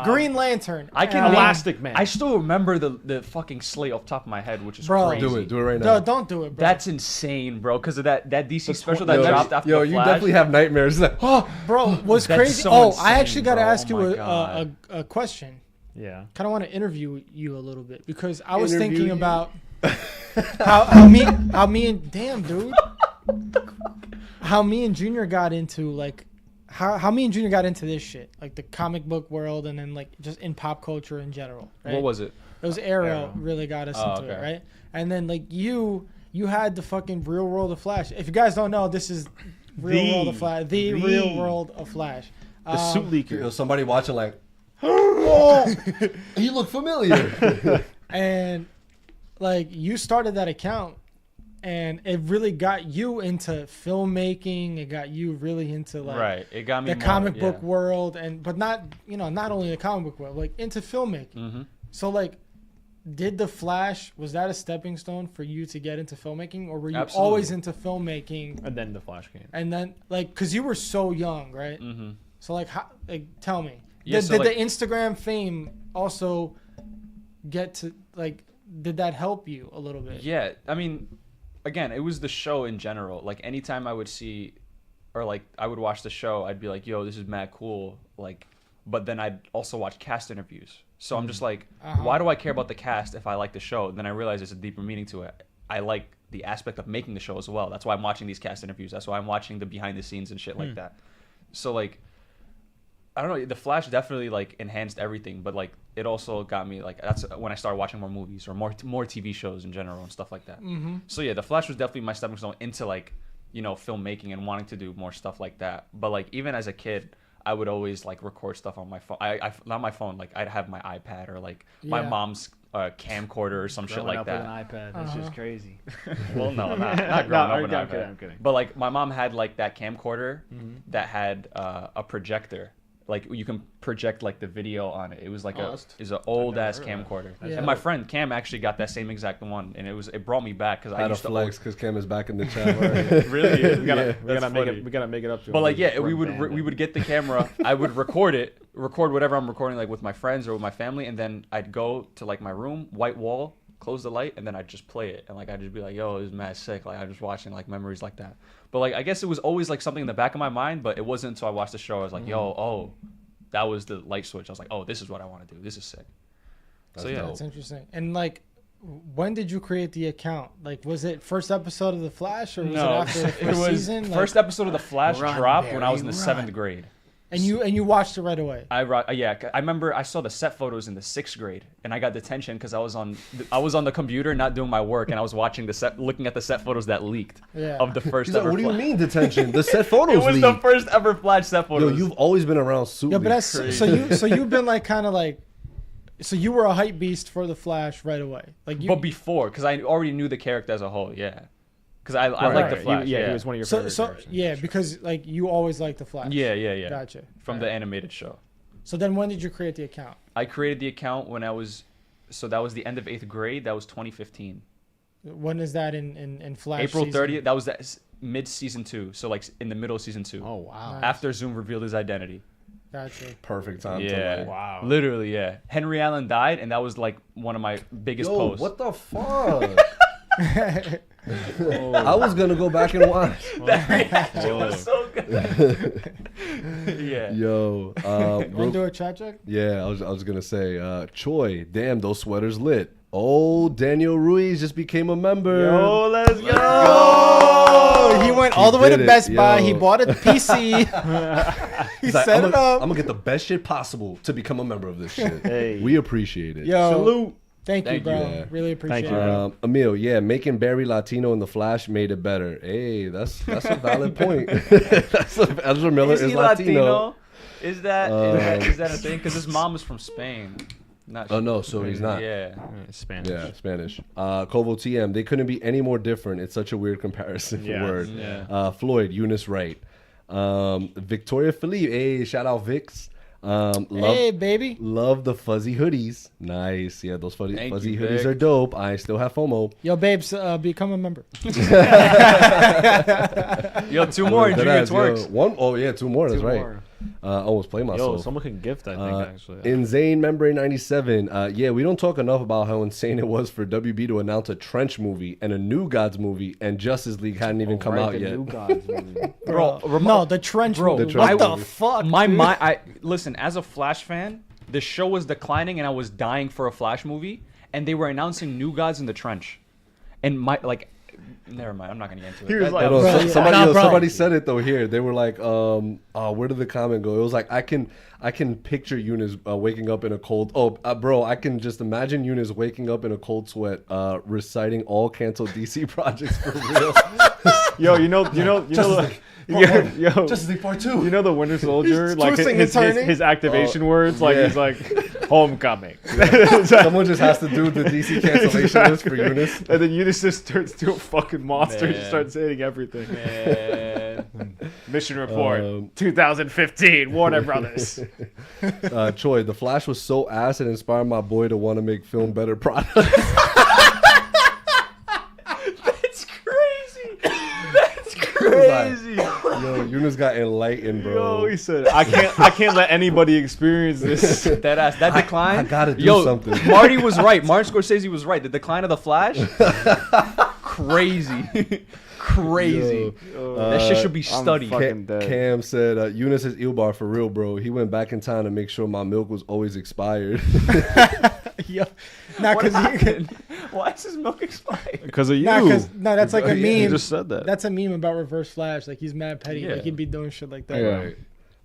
Green Lantern. I can Elastic Man. I still remember the fucking slate off the top of my head, which is Bro. crazy. Do it right now. No, don't do it, bro. That's insane, bro. Because of that DC special that Yo, dropped after yo, the you Flash. definitely have nightmares. It's like, oh, bro. What's That's crazy? so I insane, actually got to bro. ask Oh you my God. a question. Yeah. Kind of want to interview you a little bit because I was Interview thinking you? about how me and damn dude, how me and Junior got into like how me and Junior got into this shit, like the comic book world, and then like just in pop culture in general. Right? What was it? It was Arrow really got us into it, okay. right? And then like you had the fucking Real World of Flash. If you guys don't know, this is Real World of Flash, the Real World of Flash. The suit leaker. yo, somebody watching like, oh, he looked familiar. And like you started that account and it really got you into filmmaking. It got you really into like Right. It got me the more, comic yeah. book world, but not only the comic book world, like into filmmaking. Mm-hmm. So like, did the Flash, was that a stepping stone for you to get into filmmaking, or were you Absolutely. always into filmmaking? And then the Flash came. And then like, cause you were so young, right? Mm-hmm. So like, how, like tell me, Yeah, did so, like- the Instagram fame also get to like? Did that help you a little bit? Yeah, I mean, again, it was the show in general. Like anytime I would see, or like I would watch the show, I'd be like, "Yo, this is mad cool." Like, but then I'd also watch cast interviews. So I'm just like, why do I care about the cast if I like the show? And then I realize there's a deeper meaning to it. I like the aspect of making the show as well. That's why I'm watching these cast interviews. That's why I'm watching the behind the scenes and shit like that. So like, I don't know. The Flash definitely like enhanced everything, but like it also got me like that's when I started watching more movies or more TV shows in general and stuff like that. Mm-hmm. So yeah, the Flash was definitely my stepping stone into like filmmaking and wanting to do more stuff like that. But like even as a kid, I would always like record stuff on my phone. I not my phone. Like I'd have my iPad or like my Yeah. mom's camcorder or some shit Growing like up that. with an iPad. That's just crazy. Well, no, not growing up with an I'm iPad. kidding, I'm kidding. But like my mom had like that camcorder that had a projector. Like you can project like the video on it. It was like is an old ass camcorder. Yeah. And my friend Cam actually got that same exact one, and it brought me back because I Out of used to flex because Cam is back in the chat. It really is. We gotta That's make funny. it. We gotta make it up to. But him. like yeah, We're we banned. would get the camera. I would record whatever I'm recording like with my friends or with my family, and then I'd go to like my room, white wall, close the light, and then I'd just play it, and like I'd just be like, yo, this is mad sick. Like I'm just watching like memories like that. But like I guess it was always like something in the back of my mind, but it wasn't until I watched the show I was like, that was the light switch. I was like, oh, this is what I want to do. This is sick. So yeah, That's interesting. And like, when did you create the account? Like, was it first episode of The Flash, or was it after the first season? First episode of the Flash Run, dropped when I was in the Barry, 7th grade. and you watched it right away. I remember I saw the set photos in the 6th grade, and I got detention because I was on the computer not doing my work, and I was watching looking at the set photos that leaked of the first He's like, ever. what do you Flash. mean detention? The set photos It was leaked. the first ever Flash set Yo, photos. you've always been around suit Yeah, but leaks. that's so you've been like kind of like, so you were a hype beast for the Flash right away. Like you, but before, because I already knew the character as a whole. Yeah, because I like the right. Flash. He was one of your so favorite characters. yeah, because like you always liked the Flash. Yeah. Gotcha. From Right. the animated show. So then, when did you create the account? I created the account when I was, so that was the end of 8th grade. That was 2015. When is that in Flash? April season? 30th. That was mid season 2. So like in the middle of season 2. Oh wow. Nice. After Zoom revealed his identity. Gotcha. Perfect time Yeah. to like, Wow. Literally, yeah. Henry Allen died, and that was like one of my biggest yo, posts. what the fuck? I was gonna go back and watch. That reaction was so good. Yeah. Yo, Want to do a chat check? yeah, I was gonna say, Choi, damn, those sweaters lit. Oh, Daniel Ruiz just became a member. Yo, let's go. Oh, he went all the way to did it, Best Buy. yo. He bought a PC. He He's like, set I'm it up. gonna get the best shit possible to become a member of this shit. Hey. We appreciate it. Yo, Salute. Thank you, Thank bro. you. Yeah. Really appreciate you, it. bro. Emil, yeah, making Barry Latino in the Flash made it better. Hey, that's a valid point. Ezra Miller Is is he Latino. Latino? Is that a thing? Because his mom is from Spain. Not Oh no, so he's not. Yeah. Spanish. Yeah, Spanish. Kovo TM, they couldn't be any more different. It's such a weird comparison for Yeah. word. Yeah. Floyd, Eunice Wright. Victoria Philippe, hey, shout out Vix. Hey, baby. Love the fuzzy hoodies. Nice. Yeah, those fuzzy Thank you, hoodies Vic. are dope. I still have FOMO. Yo, babes, become a member. Yo, two more and Junior Twerks. Two more. That's Two right. more. Almost play Yo, myself. someone can gift, I think, actually. Insane Membrane 97. Yeah, we don't talk enough about how insane it was for WB to announce a Trench movie and a New Gods movie, and Justice League hadn't even come out yet. Bro, No, the trench. Bro, movie. the trench What the movie. fuck? My dude? mind. Listen. As a Flash fan, the show was declining, and I was dying for a Flash movie. And they were announcing New Gods in the Trench, and never mind. I'm not gonna get into it. He was That- like, that was- Bro, yeah. Somebody, Nah, bro. somebody said it though here. They were like, where did the comment go? It was like, I can picture Eunice waking up in a cold. Bro, I can just imagine Eunice waking up in a cold sweat, reciting all canceled DC projects for real. Yo, you know, Justice League Part 2. You know the Winter Soldier, He's like twisting and turning. his activation words, like yeah. he's like, homecoming. Someone just has to do the DC cancellation list for Eunice. And then Eunice just turns to a fucking monster and just Man. starts hitting everything. Man. Mission report, 2015, Warner Brothers. Choi, the Flash was so ass it inspired my boy to want to make film better products. That's crazy. That's crazy. Yo, Eunice got enlightened, bro. Yo, he said, I can't let anybody experience this. That decline. I gotta do Yo, something. Marty was right. Martin Scorsese was right. The decline of the Flash. Crazy. Crazy. That shit should be studied. fucking dead. Cam said, Eunice is Ilbar for real, bro. He went back in time to make sure my milk was always expired. Yo, not What because happened? Why is his milk expired? Because of you. no, that's like a Yeah, You meme. just said that. That's a meme about Reverse Flash. Like he's mad petty. Yeah. Like he'd be doing shit like that. Yeah. Right.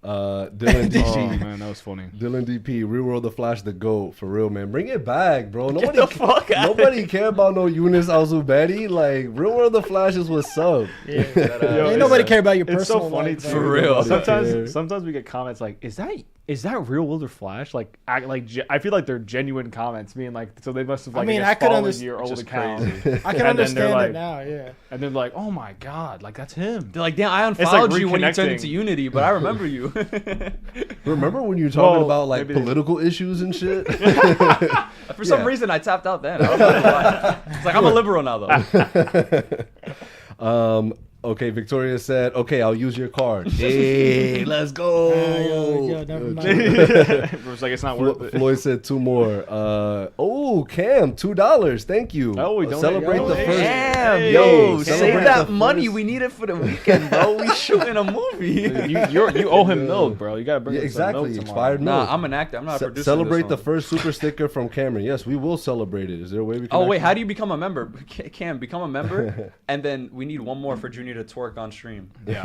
Dylan DP. Oh man, that was funny. Dylan DP, Real World the Flash, the GOAT, for real, man. Bring it back, bro. Get the fuck out. Nobody care about no Eunice Alzubedi. Like, Real World the Flash is what's up. Yeah. Yo, Ain't nobody it's- care about your It's so personal funny life, too. bro. For real. Yeah. Sometimes we get comments like, "Is that real Wilder Flash?" Like, I feel like they're genuine comments, being like, so they must have like I guess could followed understand- your old just account, I can And then they're understand like- it now. Yeah. and they're like, "Oh my god, like that's him." They're like, damn, I like unfollowed you when you turned reconnecting. into Unity, but I remember you. Remember when you were talking Well, about, like, maybe they- political issues and shit? For some Yeah. reason, I tapped out then. I don't know why. It's like, I'm a liberal now, though. Okay, Victoria said, okay, I'll use your card. Hey, let's go. Yo, never mind. It was like it's not worth it. Floyd said 2 more. Cam, $2. Thank you. Oh, we donated. Celebrate Yo, the hey. first. Damn, Hey, yo, celebrate save that the money. first- We need it for the weekend, bro. We shooting a movie. You owe him milk, bro. You gotta bring Yeah, him some milk exactly. tomorrow. Expired milk. Nah, I'm an actor. I'm not a producer. Celebrate the first super sticker from Cameron. Yes, we will celebrate it. Is there a way we can? Oh wait, actually- how do you become a member? Cam, become a member, and then we need one more for Junior to twerk on stream. Yeah.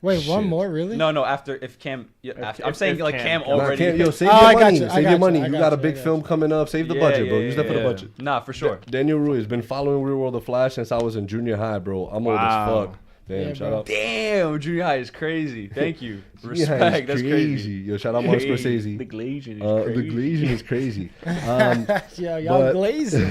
Wait, one Shit. more really? No, after if Cam, yeah, after, I'm if saying like Cam Cam comes. Nah, already. Cam, yo, save Oh, your I got money. you, I Save got your you, money. I You got got a you, big I got film you. coming up. Save the Yeah, budget, bro. yeah, Use that for the yeah. budget. Nah, for sure. Daniel Ruiz been following Real World of Flash since I was in junior high, bro. I'm old as Wow. fuck. Damn, Yeah, shout bro. out. Damn, junior high is crazy. Thank you. Junior high is Respect. That's crazy. Yo, shout out Martin Hey, Scorsese. The glazing is The crazy. glazing is crazy. Yeah, y'all but- glazing.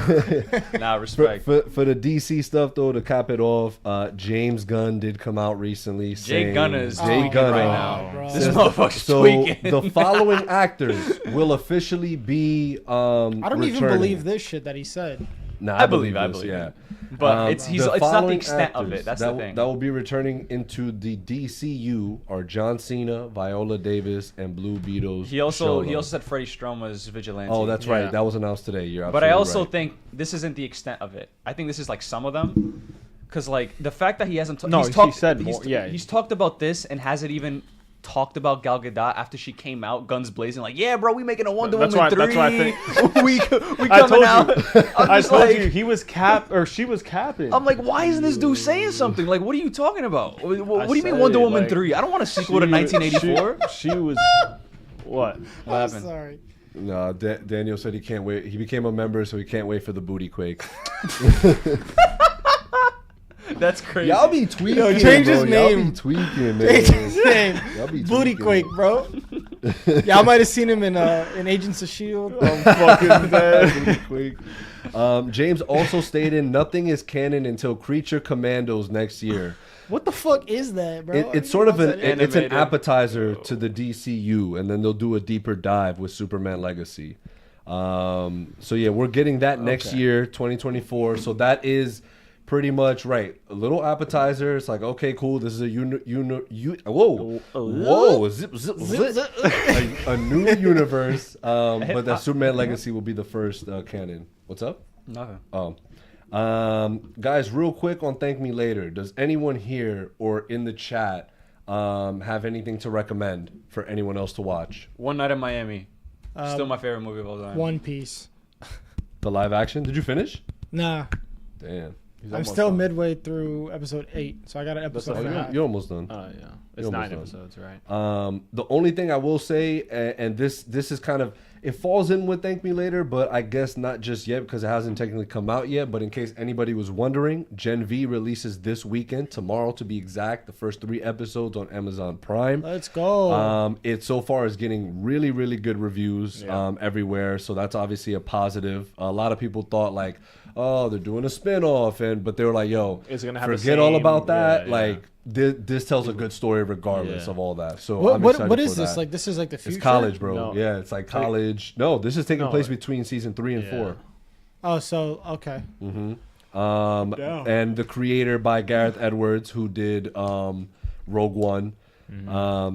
Nah, For, respect. for the DC stuff though, to cap it off, James Gunn did come out recently. saying, Gunner is Jay tweaking Gunner. right now. bro. This Says- motherfucker's so tweaking. the following actors will officially be I don't even returning. believe this shit that he said. No, I believe this, it. yeah. But it's not the following extent of actors it. That's that the thing. That will be returning into the DCU are John Cena, Viola Davis, and Blue Beetle's He also Showtime. said Freddie Strom was Vigilante. Oh, that's right. Yeah. That was announced today. You're But I absolutely also right. think this isn't the extent of it. I think this is like some of them, because like the fact that he hasn't. No, he's talked, he said he's- more. Yeah, he's talked about this and hasn't even talked about Gal Gadot after she came out, guns blazing, like, yeah, bro, we making a Wonder That's Woman 3. why I think- we I coming told out. you. I'm I just told like, you he was she was capping. I'm like, why isn't this dude saying something? Like, what are you talking about? What do you mean said Wonder it, Woman like, 3? I don't want a sequel to 1984. She was what? What I'm happened? sorry. No, Daniel said he can't wait. He became a member, so he can't wait for the booty quake. That's crazy. Y'all be tweaking. Yo, change bro. his Y'all name. be tweaking, man. Change his name. Y'all be Booty tweaking. Quake, bro. Y'all might have seen him in Agents of S.H.I.E.L.D. I'm fucking dead. Booty quake. James also stated nothing is canon until Creature Commandos next year. What the fuck is that, bro? It's sort of What's that? it's an Animated. appetizer to the DCU, and then they'll do a deeper dive with Superman Legacy. So yeah, we're getting that next year, 2024. So that is pretty much right. A little appetizer. It's like, okay, cool. This is a zip, zip, zip. a new universe. But that Superman Legacy will be the first canon. What's up? Nothing. Guys, real quick on Thank Me Later. Does anyone here or in the chat have anything to recommend for anyone else to watch? One Night in Miami. Still my favorite movie of all time. One Piece. The live action? Did you finish? Nah, Damn. He's I'm almost still done. midway through episode 8, so I got an episode Oh, and a half. you're almost done. Yeah, it's You're 9 almost done. episodes, right? The only thing I will say, and this is kind of, it falls in with Thank Me Later, but I guess not just yet because it hasn't technically come out yet. But in case anybody was wondering, Gen V releases this weekend, tomorrow to be exact, the first 3 episodes on Amazon Prime. Let's go. It so far is getting really, really good reviews everywhere, so that's obviously a positive. A lot of people thought like, oh, they're doing a spin-off, but they were like, yo, It's gonna have the forget all same- about that. yeah, like this tells a good story regardless Yeah. of all that. So what I'm what, excited what for is this? that. Like, this is like the future? It's college, bro. No. Yeah, it's like college. No, this is taking No. place between season 3 and Yeah. 4. Oh, so, okay. And the creator by Gareth Edwards, who did Rogue One,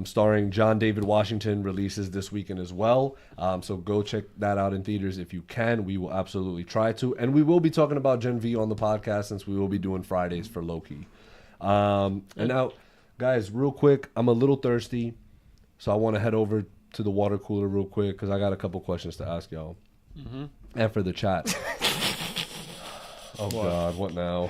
starring John David Washington, releases this weekend as well. So go check that out in theaters if you can. We will absolutely try to, and we will be talking about Gen V on the podcast since we will be doing Fridays for Loki. And now, guys, real quick, I'm a little thirsty, so I want to head over to the water cooler real quick because I got a couple questions to ask y'all, and for the chat. Oh God, what now?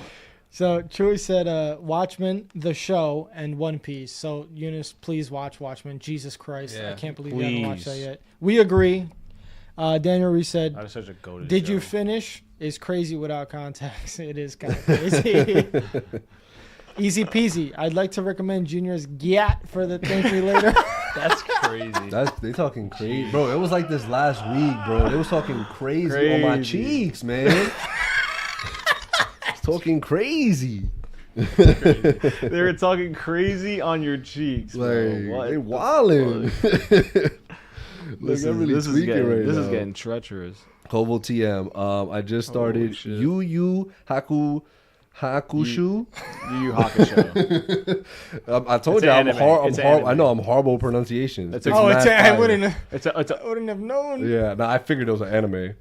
So Chewy said Watchmen, the show, and One Piece. So Eunice, please watch Watchmen. Jesus Christ, Yeah, I can't believe you haven't watched that please. yet. We agree. Daniel Reese said, That is such a goated did you show. finish? Is crazy without context. It is kind of crazy. Easy peasy. I'd like to recommend Junior's Gyat for the Thank Me Later. That's crazy. They talking crazy, bro. It was like this last week, bro. They was talking crazy on my Crazy. cheeks, man. It's talking crazy. They were talking crazy on your cheeks, bro. Like What they the wildin'. This I'm really is tweaking getting, right this now. is getting treacherous. Kobo TM. I just started shit. Yu Yu Hakushu. Yu Yu Hakusho. I told It's you an I'm anime. It's I anime. know I'm horrible pronunciations. It's It's Oh, mad I fire. wouldn't have known. Yeah, no, I figured it was an anime.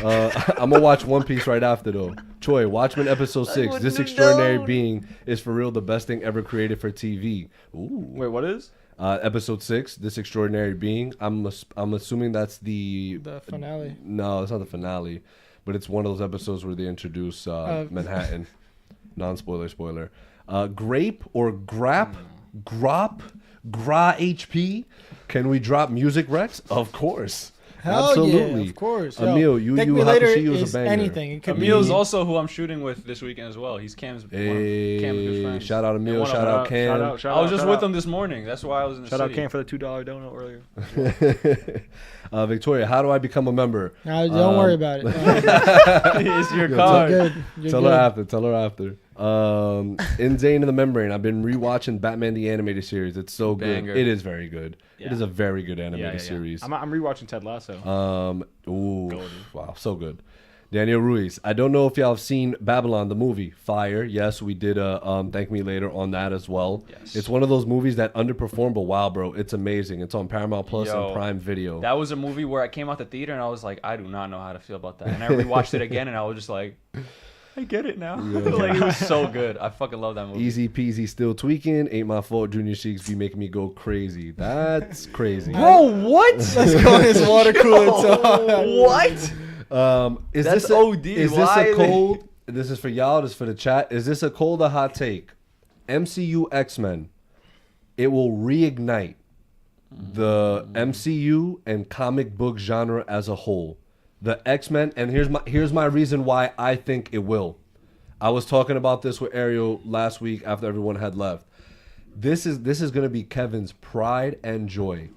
I'm gonna watch One Piece right after though. Troy, Watchmen episode 6. This extraordinary being is for real the best thing ever created for TV. Ooh. Wait, what is? Episode 6. This extraordinary being. I'm assuming that's the finale. No, it's not the finale, but it's one of those episodes where they introduce Manhattan. Spoiler. Grape or grap, grop, gra HP. Can we drop music, Rex? Of course. Hell Absolutely. yeah, of course. Emil, Yu Thank Yu Me Later Hakusho is is a banger. anything. It could Emil's be also who I'm shooting with this weekend as well. He's Cam's one of Cam's good Hey, friends. shout out Emil, One of shout them. out Cam. Shout I was out, just shout with out. him this morning. That's why I was in the Shout out city. Cam for the $2 donut earlier. Victoria, how do I become a member? don't worry about it. It's your You're card. good. You're Tell good. her after. In Zane of the Membrane, I've been rewatching Batman the Animated Series. It's so good. Banger. It is very good. It Yeah. is a very good animated series. I'm rewatching Ted Lasso. Ooh, Goldie. wow, so good. Daniel Ruiz. I don't know if y'all have seen Babylon, the movie. Fire. Yes, we did a Thank Me Later on that as well. Yes. It's one of those movies that underperformed, but wow, bro, it's amazing. It's on Paramount Plus and Prime Video. That was a movie where I came out the theater and I was like, I do not know how to feel about that. And I rewatched it again and I was just like, I get it now. Like, it was so good. I fucking love that movie. Easy peasy, still tweaking. Ain't my fault. Junior Sheiks be making me go crazy. That's crazy. Bro, what? Let's go in his water cooler talk. What? Is That's this a, OD. Is this Why? a cold? This is for y'all. This is for the chat. Is this a cold or hot take? MCU X-Men. It will reignite the MCU and comic book genre as a whole. The X-Men, and here's my reason why I think it will. I was talking about this with Ariel last week after everyone had left. This is going to be Kevin's pride and joy.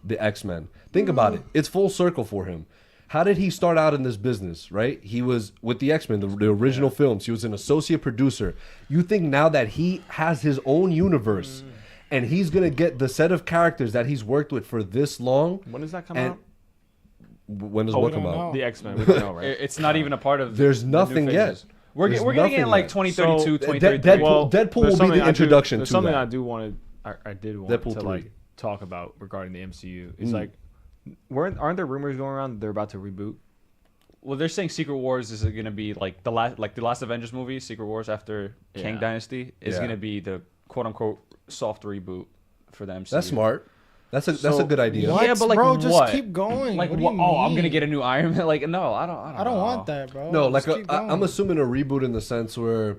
The X-Men. Think about it. It's full circle for him. How did he start out in this business, right? He was with the X-Men, the original films. He was an associate producer. You think now that he has his own universe and he's going to get the set of characters that he's worked with for this long. When does that come out? When does we what come don't out? know. The X-Men. We don't know, right? It's not even a part of There's the new nothing yet. phases. We're There's getting it in nothing like yet. 2032, So, 2033. Deadpool will there's be something the introduction there's to something that. I did want Deadpool to 3. like talk about regarding the MCU. It's like, aren't there rumors going around that they're about to reboot? Well, they're saying Secret Wars is going to be like the last Avengers movie. Secret Wars after Kang Yeah. Dynasty is Yeah. going to be the quote unquote soft reboot for the MCU. That's smart. That's a So, good idea. What? Yeah, but like bro, just what? keep going. Like What do you oh, I'm mean? gonna get a new Iron Man. Like no, I don't I don't want that, bro. No, like Just keep going. I'm assuming a reboot in the sense where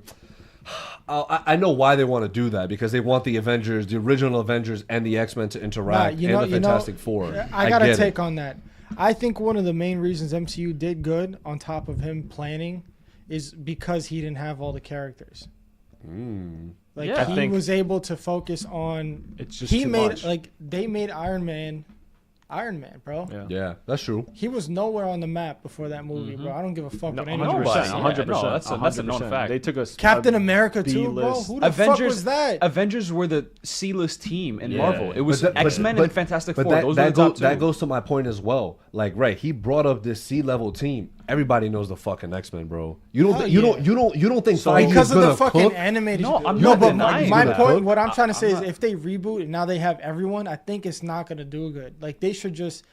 I know why they want to do that because they want the Avengers, the original Avengers, and the X-Men to interact, you know- and the you know, Fantastic Four. I got a get take it. on that. I think one of the main reasons MCU did good, on top of him planning, is because he didn't have all the characters. Like Yeah. I he think- was able to focus on. It's just he too made much. like they made Iron Man, bro. Yeah. Yeah, that's true. He was nowhere on the map before that movie, bro. I don't give a fuck No, what anyone 100%. says. 100%. No, that's a known 100%. fact. They took us Captain America too, bro. B-list. Who the fuck was that? Avengers were the C-list team in Yeah. Marvel. It was But that- X-Men and Fantastic Four. That, Those that, were the top two. that goes to my point as well. Like, right, he brought up this C-level team. Everybody knows the fucking X-Men, bro. You don't, Hell you yeah. don't think Feige Because is of the gonna fucking cook? animated. No, I'm no, not but denying my that. point, what I'm trying to say I'm is, if they reboot and now they have everyone, I think it's not gonna do good. Like they should just,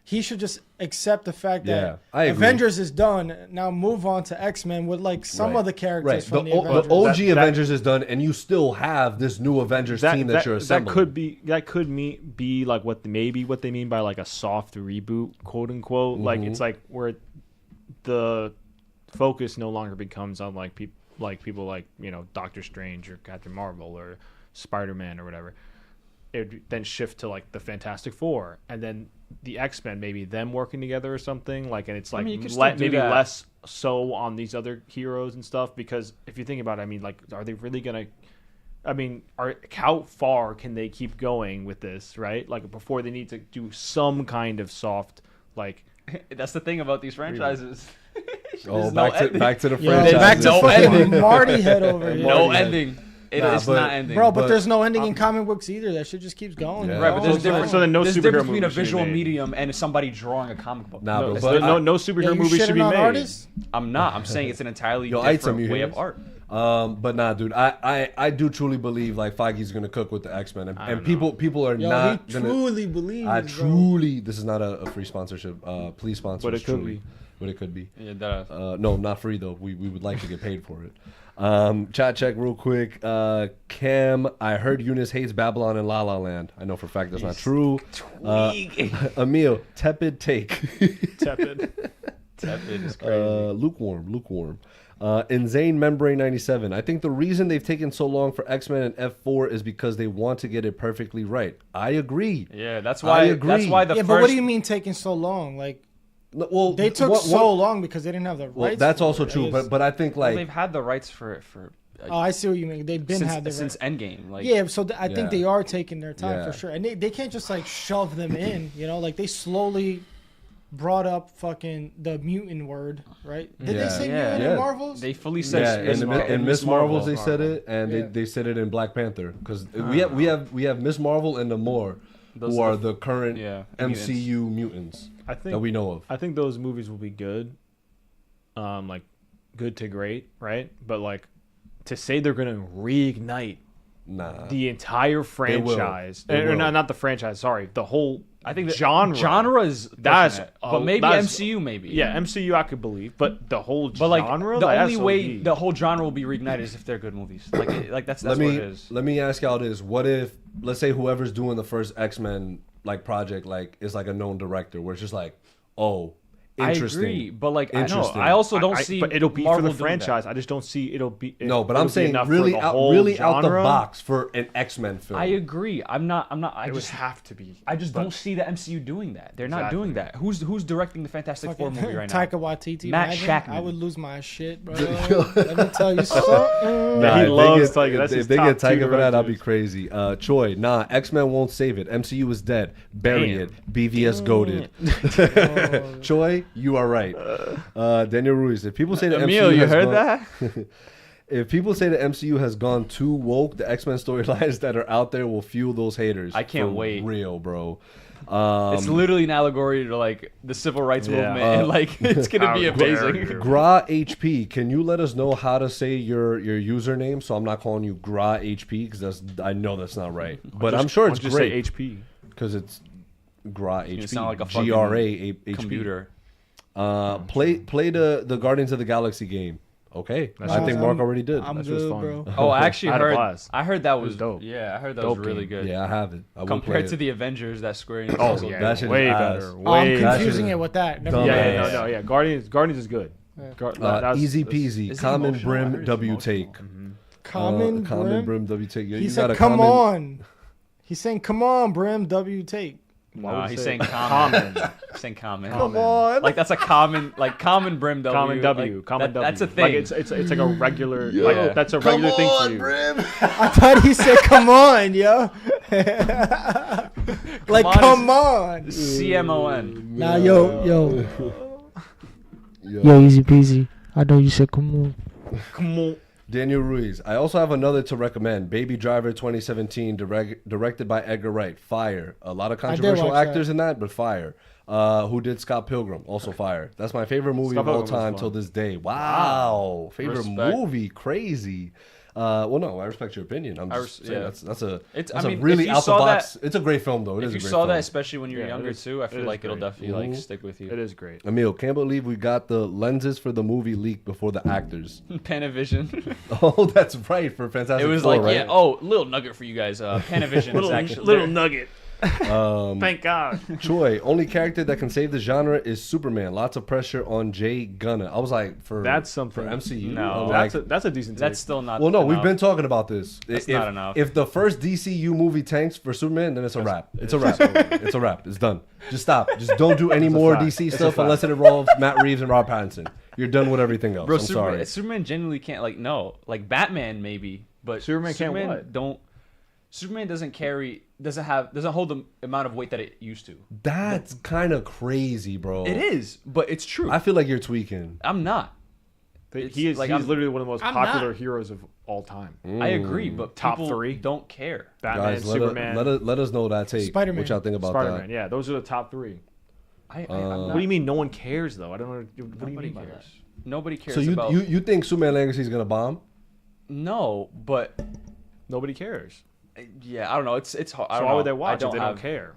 he should just accept the fact Yeah, that I agree. Avengers is done. Now move on to X-Men with like some Right. of the characters Right, from the, the o- Avengers. the OG That- Avengers is done, and you still have this new Avengers team that you're assembling. that could be like what they mean by like a soft reboot, quote unquote. Like it's like where the focus no longer becomes on like people like Doctor Strange or Captain Marvel or Spider-Man or whatever. It would then shift to like the Fantastic Four and then the X-Men, maybe them working together or something like, and it's like you could still do maybe that. less so on these other heroes and stuff, because if you think about it, I mean, like, are they really gonna? I mean, how far can they keep going with this, right? Like before they need to do some kind of soft, like. That's the thing about these franchises. Oh, There's no ending. back to the Yo, franchise. back to No fucking ending. Marty head over here. No Marty. ending. It Nah, is but- not ending. Bro, but But- there's no ending in comic books either. That shit just keeps going. Yeah. bro. Right, but there's So- difference. so then no there's superhero difference between a movie should be visual made. medium and somebody drawing a comic book. Nah, No, but- no Yeah, superhero you movie should shitting be on made. artists? I'm not. I'm saying it's an entirely Yo, item, different you way hear of this? art. But nah, dude, I do truly believe like Feige's gonna cook with the X-Men, and don't people are Yo, not he gonna. truly believes. I bro. truly. This is not a free sponsorship. Please sponsor. But us, it could truly. be. But it could be. Yeah, that, No, not free though. We would like to get paid for it. Chat check real quick. Cam, I heard Eunice hates Babylon and La La Land. I know for a fact that's not true. Emil, tepid take. Tepid. Tepid is crazy. Lukewarm. Insane Membrane 97. I think the reason they've taken so long for X-Men and F4 is because they want to get it perfectly right. I agree. Yeah, that's I why. agree. That's why the Yeah, first. but what do you mean taking so long? Like Well, they took so long because they didn't have the rights. Well, that's for also it, I true. guess. But I think Well, like they've had the rights for Oh, I see what you mean. They've been had the since right. Endgame. Like, Yeah, so I think Yeah. they are taking their time Yeah. for sure, and they can't just like shove them in. Like they slowly brought up fucking the mutant word, right? Did Yeah. they say Yeah. mutant Yeah. in Marvels? they fully yeah, said in Miss Marvels they Miss said Marvel. it, and Yeah. they said it in Black Panther because we have Miss Marvel and Namor, Those who are are the current yeah, MCU mutants I think that we know of. I think those movies will be good. like good to great, right? But like to say they're gonna reignite the entire franchise, or not the franchise. Sorry, the whole. I think the genre is but maybe MCU maybe. Yeah, MCU I could believe, but the whole genre. The only way the whole genre will be reignited is if they're good movies. Like that's what it is. Let me ask y'all this: what if, let's say, whoever's doing the first X-Men like project like is like a known director, where it's just like, oh. Interesting. I agree, but like I also don't see. But it'll be Marvel for the franchise. I just don't see it'll be. No, but I'm saying really out the box for an X-Men film. I agree. I'm not. It would have to be. I just don't see the MCU doing that. They're not doing that. Who's directing the Fantastic Four movie right now? Taika Waititi. Matt Shackman. I would lose my shit, bro. Let me tell you something. Nah, he loves Taika. If they get Taika for that, I'll be crazy. Choi, X-Men won't save it. MCU is dead. Bury it. BVS goated. Choi, you are right. Daniel Ruiz. If people say the Emil, MCU you has heard gone, that? If people say the MCU has gone too woke, the X-Men storylines that are out there will fuel those haters. I can't wait. Real, bro. It's literally an allegory to like the civil rights movement, and like it's gonna be amazing. Gra HP, can you let us know how to say your username? So I'm not calling you Gra HP because I know that's not right, but I'm sure it's great. Just say HP because it's Gra HP. It sound like a fucking GRA computer. Play the Guardians of the Galaxy game. Okay, I think Mark already did. I'm That's good, fun. bro. Oh, I actually I heard that was dope. Yeah, I heard that Dope was really game. good. Yeah, I have it. I will Compared play to it. the Avengers that Square Enix. Oh also yeah, did. that shit way is better. ass. I'm Way confusing it with that. Never mind. Yeah. Guardians is good. Easy peasy. Is he Common emotional? I heard brim he's W emotional. take. Common Brim. W take. He said, "Come on." He's saying, "Come on, Brim W take." No, he's saying common. He's saying common. Come on. Like that's a common brim W. Common W. Like, Common W. That's a thing. Like it's like a regular. Yeah. Like that's a regular thing for you. Brim. I thought he said, "Come on, yo." Like, come on. CMON. Nah, yo, easy peasy. I know you said, "Come on." Come on. Daniel Ruiz. I also have another to recommend. Baby Driver 2017, directed by Edgar Wright. Fire. A lot of controversial watch actors in that, but fire. Who did Scott Pilgrim? Also fire. That's my favorite movie of all time till this day. Wow. Favorite movie. Crazy. Well, no, I respect your opinion. I'm just saying that's a really out the box. It's a great film though. If you saw that, especially when you were younger too, I feel like it'll definitely like stick with you. It is great. Emil, can't believe we got the lenses for the movie leaked before the actors. Panavision. Oh, that's right for Fantastic It was Four, like, right? yeah. Oh, little nugget for you guys. Panavision is actually Little nugget. Thank God. Choi, only character that can save the genre is Superman. Lots of pressure on Jay Gunner. I was like, that's something for MCU. No, that's a decent. That's take. still not. Well, no, enough. we've been talking about this. That's not enough. If the first DCU movie tanks for Superman, then it's a wrap. It's a wrap. It's a wrap. It's done. Just stop. Just don't do any more fact. DC It's a stuff fact. unless it involves Matt Reeves and Rob Pattinson. You're done with everything else. Bro, I'm sorry. Superman genuinely can't like Batman maybe, but Superman can't what? Superman doesn't hold the amount of weight that it used to. That's kind of crazy, bro. It is, but it's true. I feel like you're tweaking. I'm not. He's literally one of the most popular heroes of all time. I agree, but Top people 3. don't care. Batman, Guys, Superman, let us know that take. Spider-Man. What y'all think about Spider-Man. that? Yeah, those are the top 3. I'm What not, do you mean no one cares though? I don't know. What do you Nobody mean by cares. that? Nobody cares So about. you think Superman Legacy is gonna bomb? No, but Nobody cares. yeah, I don't know. It's hard. So why would they watch if they don't care?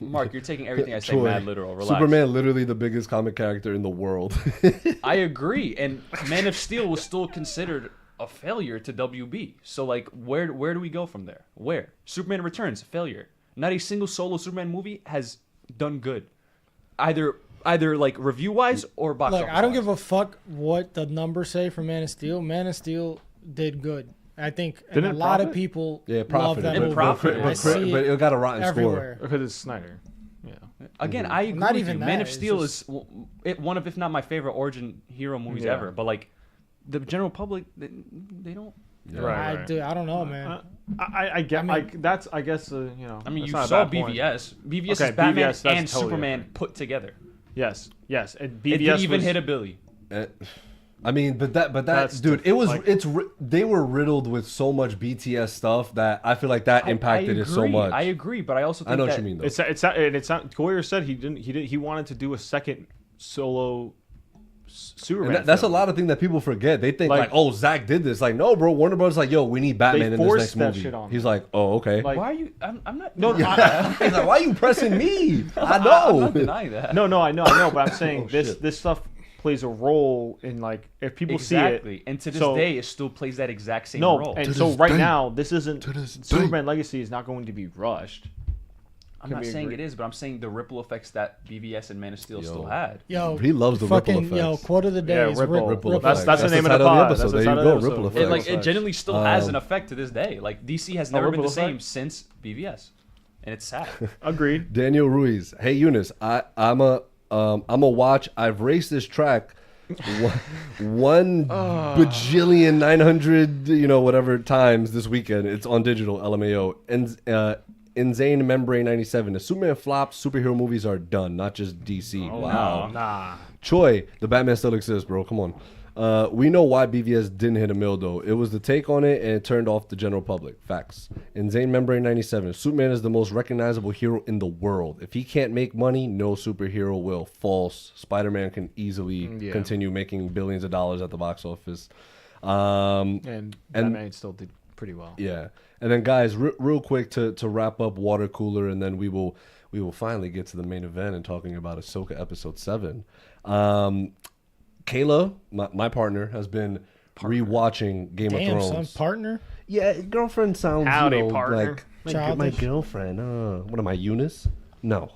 Mark, you're taking everything I say Troy, mad literal. Relax. Superman, literally the biggest comic character in the world. I agree, and Man of Steel was still considered a failure to WB. So like, where do we go from there? Where Superman Returns, failure. Not a single solo Superman movie has done good, either like review wise or box Look, office. I don't give a fuck what the numbers say for Man of Steel. Man of Steel did good. I think and a lot of people love profited. that It movie. profited. I see But it got a rotten everywhere. Because it's Snyder. Yeah. Again, I agree Not with even you. Man that, of it's Steel just- is one of, if not my favorite origin hero movies Yeah. ever. But like, the general public, they don't. Right. I don't know, man. I guess I guess you know. I mean, that's you not a saw bad point. BVS. BVS Okay, is Batman BVS, that's and totally Superman different. put together. Yes, and It BVS didn't even was, hit a Billy. I mean, but that, That's dude, it was, like- they were riddled with so much BTS stuff that I feel like that impacted it so much. I agree, but I also think I know that what you mean, though. It's Goyer said he wanted to do a second solo Superman. That's a film. lot of things that people forget. They think Like- oh, Zach did this. Like, no, bro. Warner Bros. Like, yo, we need Batman in this forced next that movie. shit on He's them. like, oh, okay. Like- Why are you? I'm not. No, He's like, why are you pressing me? I I'm know. not denying that. no, I know, but I'm saying Oh, this shit. this stuff plays a role in like if people Exactly. see it. And to this so- day, it still plays that exact same No, role. and To so this right day. now this isn't To this day. Superman Legacy is not going to be rushed. I'm Can not we saying agree? it is, but I'm saying the ripple effects that BVS and Man of Steel Yo. still had. Yo, He loves the ripple fucking effects. quote of the day Yeah, is ripple. Ripple That's effects. the name of the title pod. episode. That's the There you title go. of the Ripple episode. It effects. like it genuinely still has an Um, effect to this day. Like DC has never been ripple the same effect? since BVS, and it's sad. Agreed. Daniel Ruiz. Hey Eunice, I'm a watch. I've raced this track one bajillion 900 whatever times this weekend. It's on digital. LMAO and Insane Membrane 97. The Superman flops. Superhero movies are done, not just DC. Wow. Nah. Choi, the Batman still exists, bro. Come on. We know why BVS didn't hit a mill, though. It was the take on it, and it turned off the general public. Facts. Insane Membrane 97. Superman is the most recognizable hero in the world. If he can't make money, no superhero will. False. Spider-Man can easily continue making billions of dollars at the box office. And Batman still did pretty well. Yeah. And then, guys, real quick to wrap up Water Cooler, and then we will finally get to the main event and talking about Ahsoka Episode 7. Kayla, my partner, has been rewatching Game of damn Thrones. son, partner. Yeah, girlfriend sounds Howdy, partner. like my Childish. girlfriend. What am I, Eunice? No.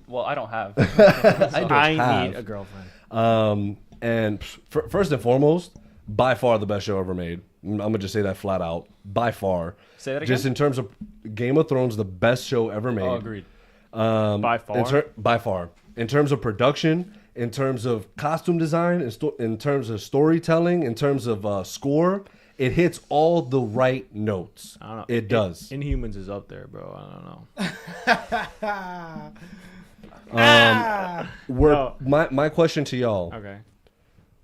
Well, I don't have. I have. need a girlfriend. And first and foremost, by far the best show ever made. I'm gonna just say that flat out. By far. Say that Just again? in terms of Game of Thrones, the best show ever made. Oh, agreed. By far. By far. In terms of production, in terms of costume design, in terms of storytelling, in terms of score, it hits all the right notes. I don't know. It does. Inhumans is up there, bro. I don't know. My question to y'all. Okay.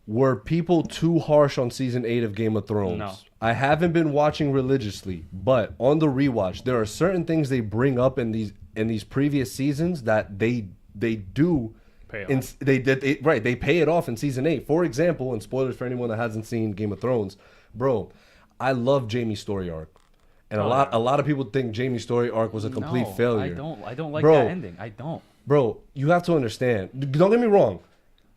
Were people too harsh on season 8 of Game of Thrones? No. I haven't been watching religiously, but on the rewatch, there are certain things they bring up in these previous seasons that they do Pay off. they pay it off in season 8. For example, and spoilers for anyone that hasn't seen Game of Thrones, bro, I love Jaime's story arc. And a lot of people think Jaime's story arc was a complete failure. I don't like Bro. that ending. I don't. Bro, you have to understand. Don't get me wrong.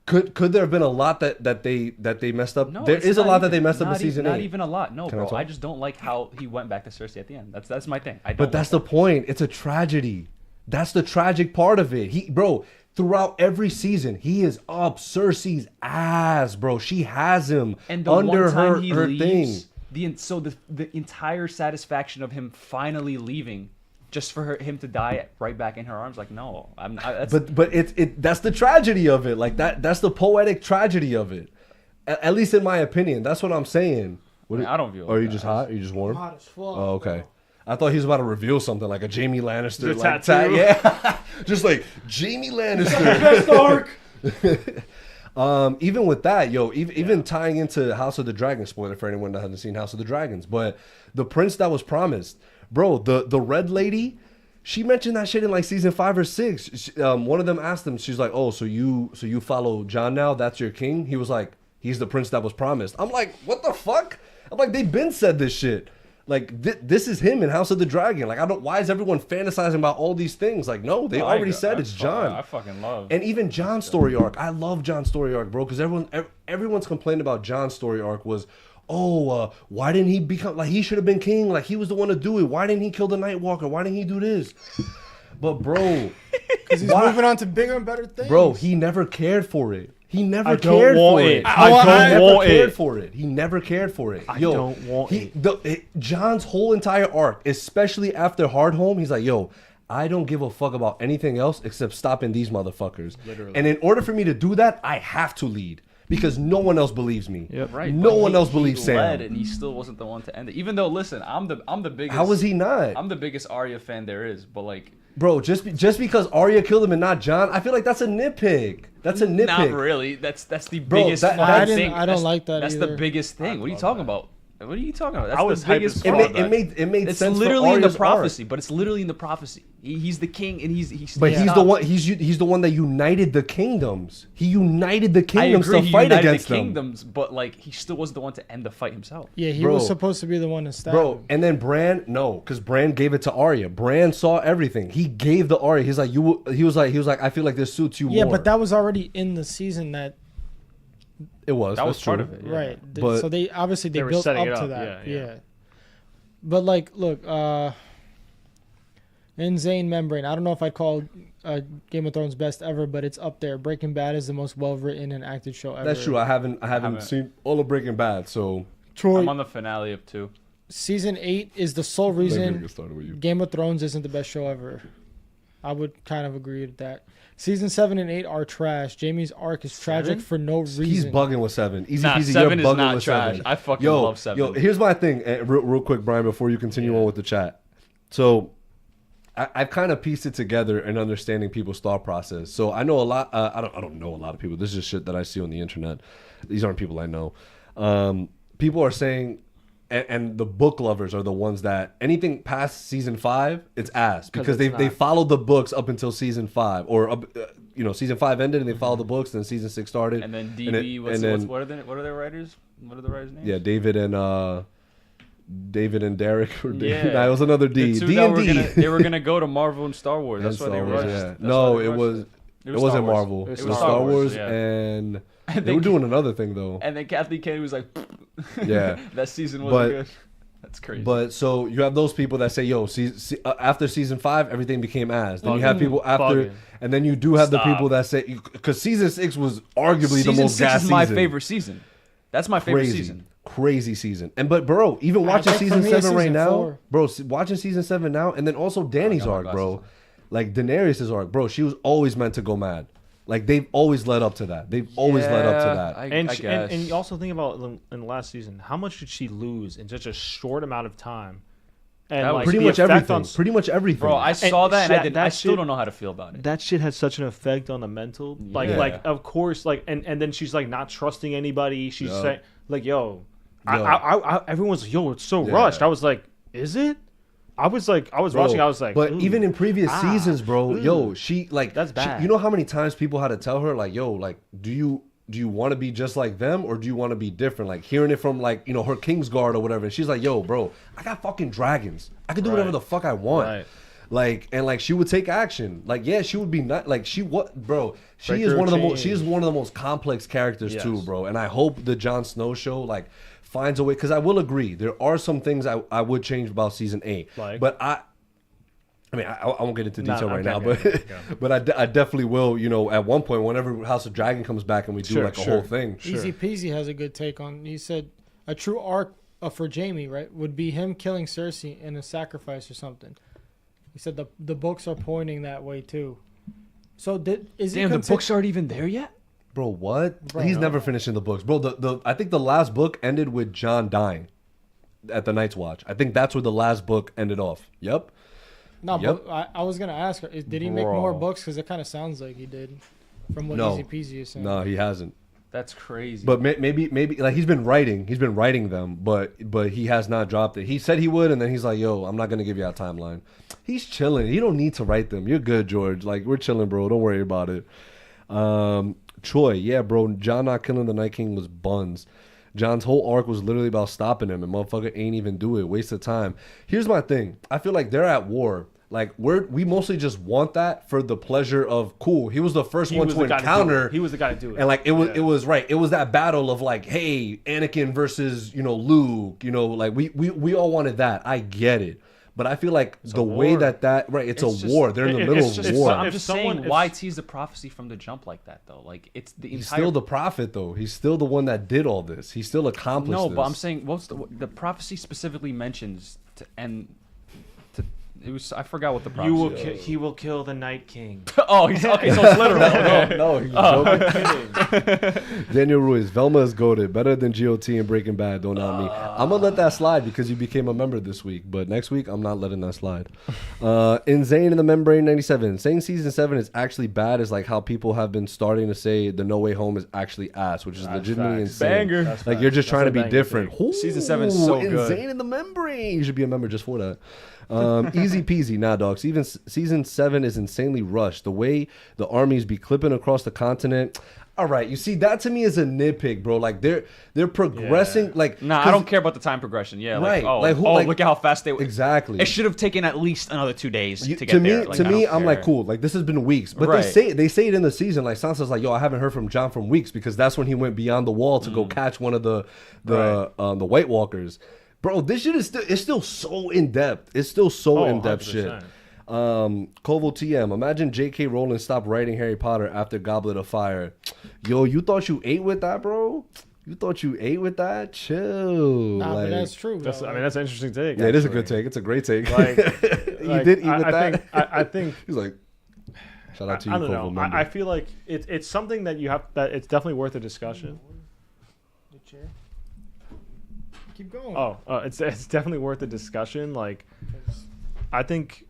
Could there have been a lot that they messed up? No, There it's is a not lot that they even- messed up in not season even, 8. Not even a lot. No, Can I bro. talk? I just don't like how he went back to Cersei at the end. That's my thing. I don't. But that's the point. It's a tragedy. That's the tragic part of it. Bro, throughout every season, he is up Cersei's ass, bro. She has him and the under one time her he thing. leaves, the entire satisfaction of him finally leaving, just for him to die right back in her arms. Like, no, that's, But that's the tragedy of it. Like that's the poetic tragedy of it. At least in my opinion, that's what I'm saying. I don't view it Are like you that. just hot? Are you just warm? Hot as fuck. Oh, okay. I thought he was about to reveal something like a Jamie Lannister, The like tattoo? yeah, just like Jamie Lannister. Even with that, even tying into House of the Dragon, spoiler for anyone that hasn't seen House of the Dragons, but the prince that was promised, bro, the red lady, she mentioned that shit in like season 5 or 6. One of them asked him, she's like, "Oh, so you follow Jon now? That's your king?" He was like, "He's the prince that was promised." I'm like, what the fuck? I'm like, they've been said this shit. Like this is him in House of the Dragon. Like why is everyone fantasizing about all these things? Like no, they already said it's Jon. I fucking love. And even Jon's story arc, I love Jon's story arc, bro, because everyone's complaint about Jon's story arc was, why didn't he become like he should have been king? Like he was the one to do it. Why didn't he kill the Night Walker? Why didn't he do this? But bro, Because he's moving on to bigger and better things. bro, he never cared for it. He never I don't cared want for it. it. I don't He never want cared it. for it. He never cared for it. I don't want it. Jon's whole entire arc, especially after Hardhome, he's like, yo, I don't give a fuck about anything else except stopping these motherfuckers. Literally. And in order for me to do that, I have to lead because no one else believes me. Yep. Right, No but one else he believes led, Sam. and he still wasn't the one to end it. Even though, listen, I'm the biggest. How was he not? I'm the biggest Arya fan there is, but like, Bro, just because Arya killed him and not Jon, I feel like that's a nitpick. That's a nitpick. not really. That's the Bro, biggest that- fucking I thing. don't That's- like that That's the either. biggest thing. What are you talking about? What are you talking about? I was That's the biggest hyped as fraud. fuck. It made It's sense. literally for in the Arya's prophecy, arc. but it's literally in the prophecy. He's the king, and he's. But he's the stops. one. He's the one that united the kingdoms. He united the I kingdoms agree. to He fight united against the them. kingdoms, but like he still wasn't the one to end the fight himself. Yeah, he Bro. was supposed to be the one to stab Bro, him. and then Bran, no, because Bran gave it to Arya. Bran saw everything. He gave the Arya. He's like, he was like, I feel like this suits you Yeah, more. but that was already in the season that it was. That was that's part true. of it. Yeah. right. But- So they obviously They were built setting up it to up, that. yeah. Yeah. But like, look, Insane Membrane. I don't know if I'd call Game of Thrones best ever, but it's up there. Breaking Bad is the most well written and acted show ever. That's true. I haven't haven't. seen all of Breaking Bad, so Troy, I'm on the finale of 2. season 8 is the sole let me reason get started with you. Game of Thrones isn't the best show ever. I would kind of agree with that. Season 7 and 8 are trash. Jamie's arc is tragic 7? for no reason. He's bugging with 7. Easy Nah, peasy. 7 You're is bugging not with trash. 7. I fucking love 7. Yo, here's my thing, real quick, Brian, before you continue on with the chat. So, I've kind of pieced it together and understanding people's thought process. So I know a lot. I don't know a lot of people. This is just shit that I see on the internet. These aren't people I know. People are saying, and the book lovers are the ones that anything past season 5, it's ass because they followed the books up until season 5, or up, season 5 ended and they followed the books, then season 6 started. And then DB, what are what are their writers? What are the writers' names? Yeah, David and Derek. Yeah. Nah, it was another D. The two D that and were D. they were gonna go to Marvel and Star Wars. That's why they rushed. That's No, why they it rushed was. It It was wasn't Star Wars. Marvel. It It was was Star Star Wars, Wars, yeah. and And they were doing another thing though. And then Kathleen Kennedy was like, Yeah. that season wasn't But- good. That's crazy. But so you have those people that say, "Yo, after season 5, everything became ass." Then you have people after, Bugging. and then you do have the Stop. people that say, because season 6 was arguably season the most 6 gas is my season. favorite season. That's my favorite season. Crazy season. And but bro, even I watching think for season me it's 7 right season now, 4. bro, watching season 7 now, and then also Dany's my arc, glasses bro. on. Like Daenerys' arc, bro. She was always meant to go mad. Like they've always led up to that. They've always led up to that. And, I she, guess. and you also think about in the last season, how much did she lose in such a short amount of time? And That was- pretty the much effect everything. on- Pretty much everything. Bro, I saw that and I that still shit- don't know how to feel about it. That shit had such an effect on the mental. Like, Yeah. like of course, like, and then she's like not trusting anybody. She's Yeah. saying, like, yo, Yo. everyone's like, yo, it's so Yeah. rushed. I was like, is it? I was Bro, watching. I was like, but ooh. even in previous seasons, bro, yo, she like That's bad. you know how many times people had to tell her like, yo, like, do you want to be just like them or do you want to be different? Like hearing it from like her Kingsguard or whatever, and she's like, yo, bro, I got fucking dragons. I can do whatever Right. the fuck I want. Right. Like and like she would take action. Like yeah, she would be not like she what bro. She is Breaker one of the change. most. She is one of the most complex characters Yes. too, bro. And I hope the Jon Snow show like finds a way because I will agree there are some things I would change about season 8. Like? But I mean, I won't get into detail right okay, now, okay, but but I definitely will. At one point, whenever House of Dragon comes back and we do Sure, like a sure. whole thing. Easy Peasy has a good take on. He said a true arc for Jamie, right, would be him killing Cersei in a sacrifice or something. He said the books are pointing that way too. So is Damn, the books aren't even there yet? Bro, what? Bro, He's no. never finishing the books, bro. The I think the last book ended with Jon dying at the Night's Watch. I think that's where the last book ended off. Yep. No, Yep. but I was gonna ask her, did he make more Bro. books? Because it kind of sounds like he did, from what No. Easy Peasy is saying. No, he hasn't. That's crazy. But maybe like he's been writing them, but he has not dropped it. He said he would, and then he's like, "Yo, I'm not gonna give you a timeline." He's chilling. You don't need to write them. You're good, George. Like we're chilling, bro. Don't worry about it. Troy, yeah, bro. John not killing the Night King was buns. John's whole arc was literally about stopping him, and motherfucker ain't even do it. Waste of time. Here's my thing. I feel like they're at war. Like we mostly just want that for the pleasure of cool. He was the first one to encounter. He was the guy to do it. And like it was right. It was that battle of like, hey, Anakin versus Luke. Like we all wanted that. I get it, but I feel like the way war. that right, it's It's a just- war. They're in the middle it's of just- war. I'm I'm just saying, why tease the prophecy from the jump like that though? Like it's the He's entire. still the prophet though. He's still the one that did all this. He still accomplished. No, but I'm this. saying what's the prophecy specifically mentions to end. It was. I forgot what the You will. prophecy. He will kill the Night King. Oh, he's okay. So it's literal. Okay. No, he's joking. Daniel Ruiz, Velma is goated. Better than GOT and Breaking Bad. Don't out me. I'm going to let that slide because you became a member this week. But next week, I'm not letting that slide. Insane in the Membrane 97. Saying season 7 is actually bad is like how people have been starting to say the No Way Home is actually ass, which is legitimately insane. Banger. That's Like facts. you're just That's trying to a be banger different. take. Season 7 is so good. Insane in the Membrane. You should be a member just for that. Easy peasy. Nah, dog. Even season 7 is insanely rushed. The way the armies be clipping across the continent. All right, you see that to me is a nitpick, bro. Like they're progressing. Yeah. Like Nah, I don't care about the time progression. Yeah, Right. Like, Like, oh, look at how fast they. exactly. It should have taken at least another 2 days to get to me, there. Like, to I me, don't I'm like, care. cool. Like this has been weeks, but Right. they say it in the season. Like Sansa's like, yo, I haven't heard from Jon from weeks because that's when he went beyond the wall to go catch one of the White Walkers. Bro, this shit is still so in depth. It's still so in depth shit. 100%. Koval TM, imagine J.K. Rowling stopped writing Harry Potter after Goblet of Fire. Yo, you thought you ate with that, bro? You thought you ate with that? Chill. Nah, like, but that's true. That's, though. I mean, that's an interesting take. yeah, it is a actually. good take. It's a great take. Like, you did eat with I that. Think, I think. He's like, shout out to you, I don't Koval know. member. I feel like it's something that you have. That it's definitely worth a discussion. The chair. Keep going. It's definitely worth a discussion. Like, I think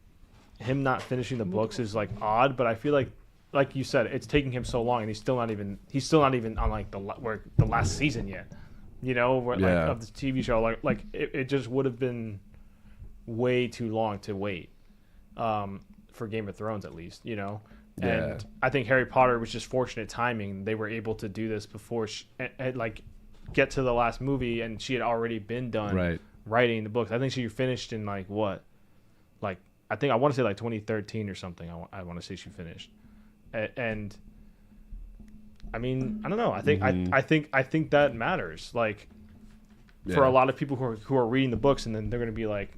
him not finishing the books is like odd, but I feel like you said, it's taking him so long, and he's still not even on like the last season yet. You know, where, like Yeah. of the TV show, like it just would have been way too long to wait, for Game of Thrones at least. You know, Yeah. and I think Harry Potter was just fortunate timing. They were able to do this before like get to the last movie, and she had already been done Right. writing the books. I think she finished in like what, like I think I want to say like 2013 or something. I want to say she finished, and I mean I don't know. I think I think that matters. Like for Yeah. a lot of people who are reading the books, and then they're gonna be like,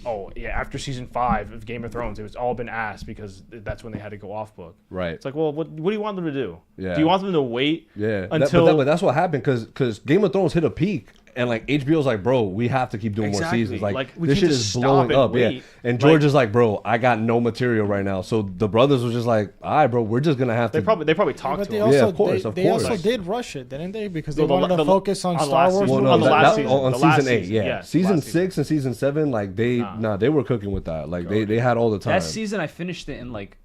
oh yeah, after season 5 of Game of Thrones, it was all been asked because that's when they had to go off book. Right. It's like, well, what do you want them to do? Yeah. Do you want them to wait? Yeah, Until but that's what happened because Game of Thrones hit a peak, and like HBO's like, bro, we have to keep doing more Exactly. seasons. Like, Like, we this can't shit just is stop blowing and up. Yeah, wait. and George Like- is like, bro, I got no material right now. So the brothers was just like, all right, bro, we're just gonna have they to. probably talked But to they him. also, Yeah, of course, they also course. did rush it, didn't they? Because they No, wanted to focus on Star last Wars. season. Well, no, On the that- last that- season. on The last season 8, season. yeah. Yes, Season last 6 and season 7, like they were cooking with that. Like they had all the time. That season, I finished it in like.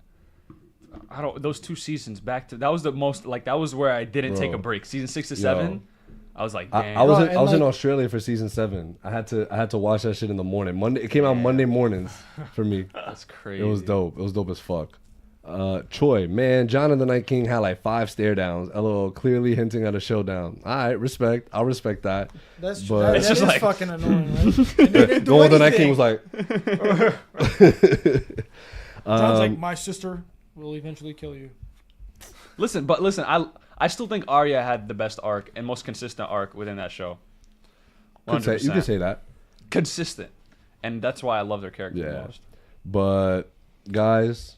I don't. Those 2 seasons back to that was the most like that was where I didn't take a Bro. break. Season 6 to Yo. 7, I was like, damn. I was Bro, in, and I was in like- Australia for season 7. I had to watch that shit in the morning. Monday it came out Monday mornings for me. That's crazy. It was dope. It was dope as fuck. Choi, man, John and the Night King had like 5 stare downs. LOL, clearly hinting at a showdown. All right, respect. I'll respect that. That's But- that, It's that just is like- fucking annoying, right? And they didn't do The one the Night King anything. was like, John's like, my sister will eventually kill you. Listen, I still think Arya had the best arc and most consistent arc within that show. you could say that. Consistent, and that's why I love their character the Yeah. most. But guys,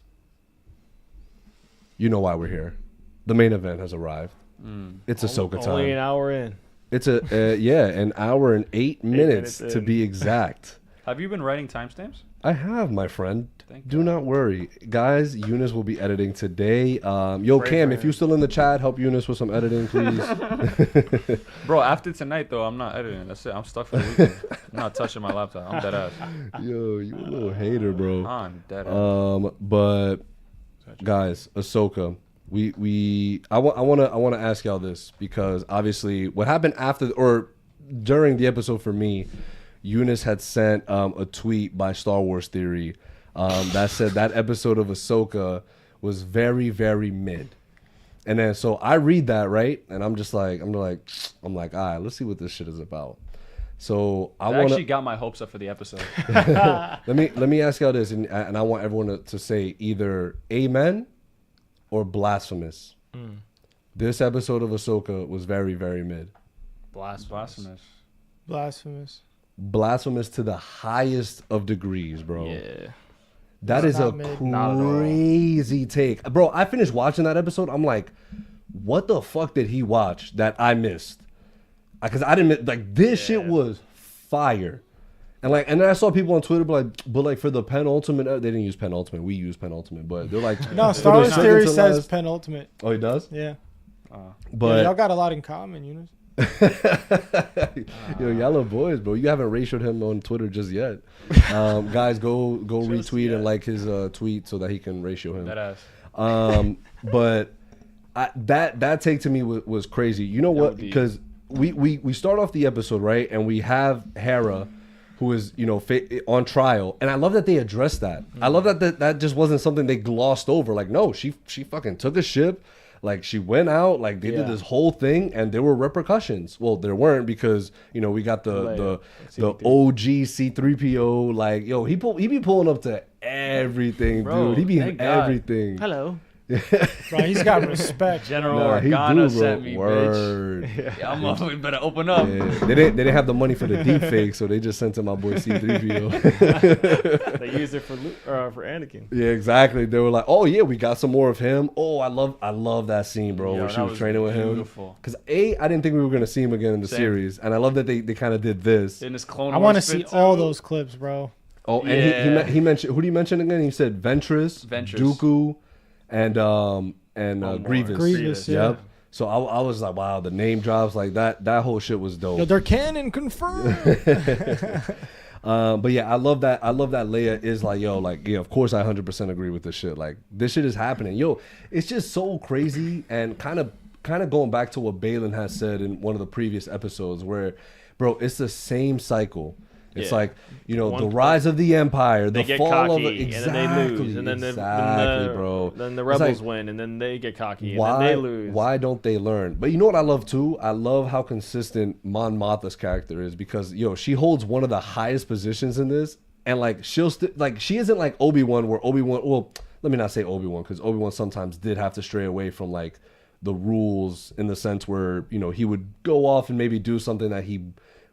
you know why we're here. The main event has arrived. It's Ahsoka Only an time. hour in. It's an hour and 8 minutes minutes to in. be exact. Have you been writing timestamps? I have, my friend. Thank Do God. not worry. Guys, Eunice will be editing today. Yo, Pray Cam, for if you're him. still in the chat, help Eunice with some editing, please. Bro, after tonight though, I'm not editing. That's it. I'm stuck for the weekend. I'm not touching my laptop. I'm dead ass. Yo, you a little hater, bro. I'm dead ass. But guys, Ahsoka, I want to ask y'all this because obviously what happened after or during the episode for me, Eunice had sent a tweet by Star Wars Theory that said that episode of Ahsoka was very, very mid. And then so I read that, right? And I'm like, all right, let's see what this shit is about. So I I want actually to got my hopes up for the episode. let me ask y'all this, and I want everyone to say either amen or blasphemous. This episode of Ahsoka was very, very mid. Blasphemous. Blasphemous. Blasphemous to the highest of degrees, bro. Yeah. That It's is a not mid. Not at all. crazy take. Bro, I finished watching that episode. I'm like, what the fuck did he watch that I missed? Because I didn't, like, this shit was fire. And then I saw people on Twitter but like for the penultimate, they didn't use penultimate. We use penultimate, but they're like, no, Star Wars Theory says penultimate. Oh, he does. Yeah. But yeah, y'all got a lot in common, Eunice. Yo, y'all are boys, bro. You haven't ratioed him on Twitter just yet. Guys, go retweet and like his tweet so that he can ratio him. That ass. But that take to me was crazy. You know what? Because we start off the episode, right, and we have Hera, who is on trial, and I love that they addressed that. I love that just wasn't something they glossed over. Like, no, she fucking took a ship. Like, she went out, like, they did this whole thing, and there were repercussions. Well, there weren't because, we got the OG C-3PO. Like, yo, he be pulling up to everything, dude. He be in everything. Hello. Bro, he's got respect. General Organa sent me, bitch. Yeah, we better open up. Yeah. They didn't have the money for the deep fake, so they just sent to my boy C-3PO. They used it for Anakin. Yeah, exactly. They were like, oh yeah, we got some more of him. Oh, I love that scene, bro, where she was training with him. Because I didn't think we were gonna see him again in the series, and I love that they kind of did this. In his Clone I want to see all those clips, bro. Oh, and he mentioned, who did he mention again? He said Ventress. Dooku. And Grievous, yeah. Yep. So I was like, wow, the name drops like that. That whole shit was dope. Yo, they're canon confirmed. But yeah, I love that. I love that Leia is like, yo, like, yeah, of course I 100% agree with this shit. Like, this shit is happening. Yo, it's just so crazy, and kind of going back to what Balin has said in one of the previous episodes, where, bro, it's the same cycle. It's like, the rise of the Empire, the fall of it, and then they lose, and then bro. Then the rebels win, and then they get cocky, and then they lose. Why don't they learn? But you know what I love too? I love how consistent Mon Mothma's character is, because she holds one of the highest positions in this, and like she isn't like Obi-Wan, where Obi-Wan. Well, let me not say Obi-Wan, because Obi-Wan sometimes did have to stray away from like the rules, in the sense where he would go off and maybe do something that he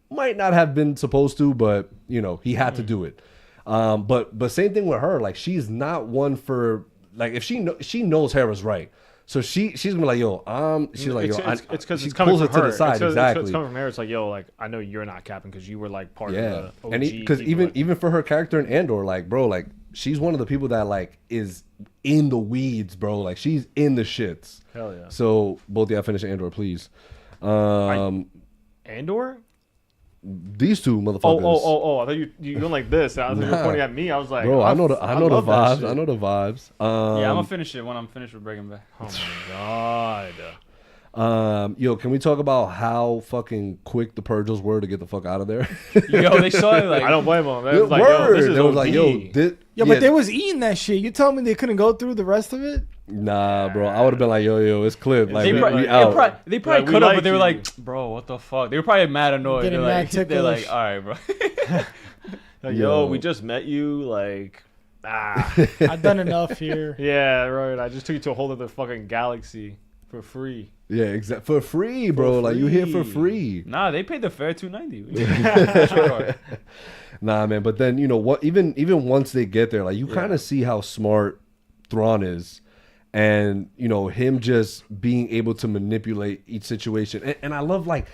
might not have been supposed to, but he had to do it. But same thing with her. Like, she's not one for, like, if she knows Hera's right, so she's gonna be like, yo, she's like, it's because she it's coming pulls from it her. to the side. Exactly. It's coming from her. It's like, yo, like, I know you're not capping because you were like part of the OG. And because even for her character in Andor, like, bro, like, she's one of the people that like is in the weeds, bro. Like, she's in the shits. Hell yeah. So both of y'all finish Andor, please. Andor. These two motherfuckers. Oh! I thought you going like this. I was like, you're pointing at me. I was like, bro, I know the vibes. I know the vibes. Yeah, I'm gonna finish it when I'm finished with Breaking Bad. Oh my god. Yo, can we talk about how fucking quick the Purgles were to get the fuck out of there? Yo, they saw it like, I don't blame them. They was like, yo, this is they was like, yo, but they was eating that shit. You telling me they couldn't go through the rest of it? Nah, bro. I would have been like, yo, it's clipped. Like, they out. They probably could have, but they were like, bro, what the fuck? They were probably mad annoyed. They're like, all right, bro. Like, yo, we just met you. Like, I've done enough here. Yeah, right. I just took you to a whole other fucking galaxy for free. Yeah, exactly. For free, bro. Like, you here for free. Nah, they paid the fare $290. Nah, man. But then, what? Even once they get there, like, you kind of see how smart Thrawn is. And, him just being able to manipulate each situation. And I love, like,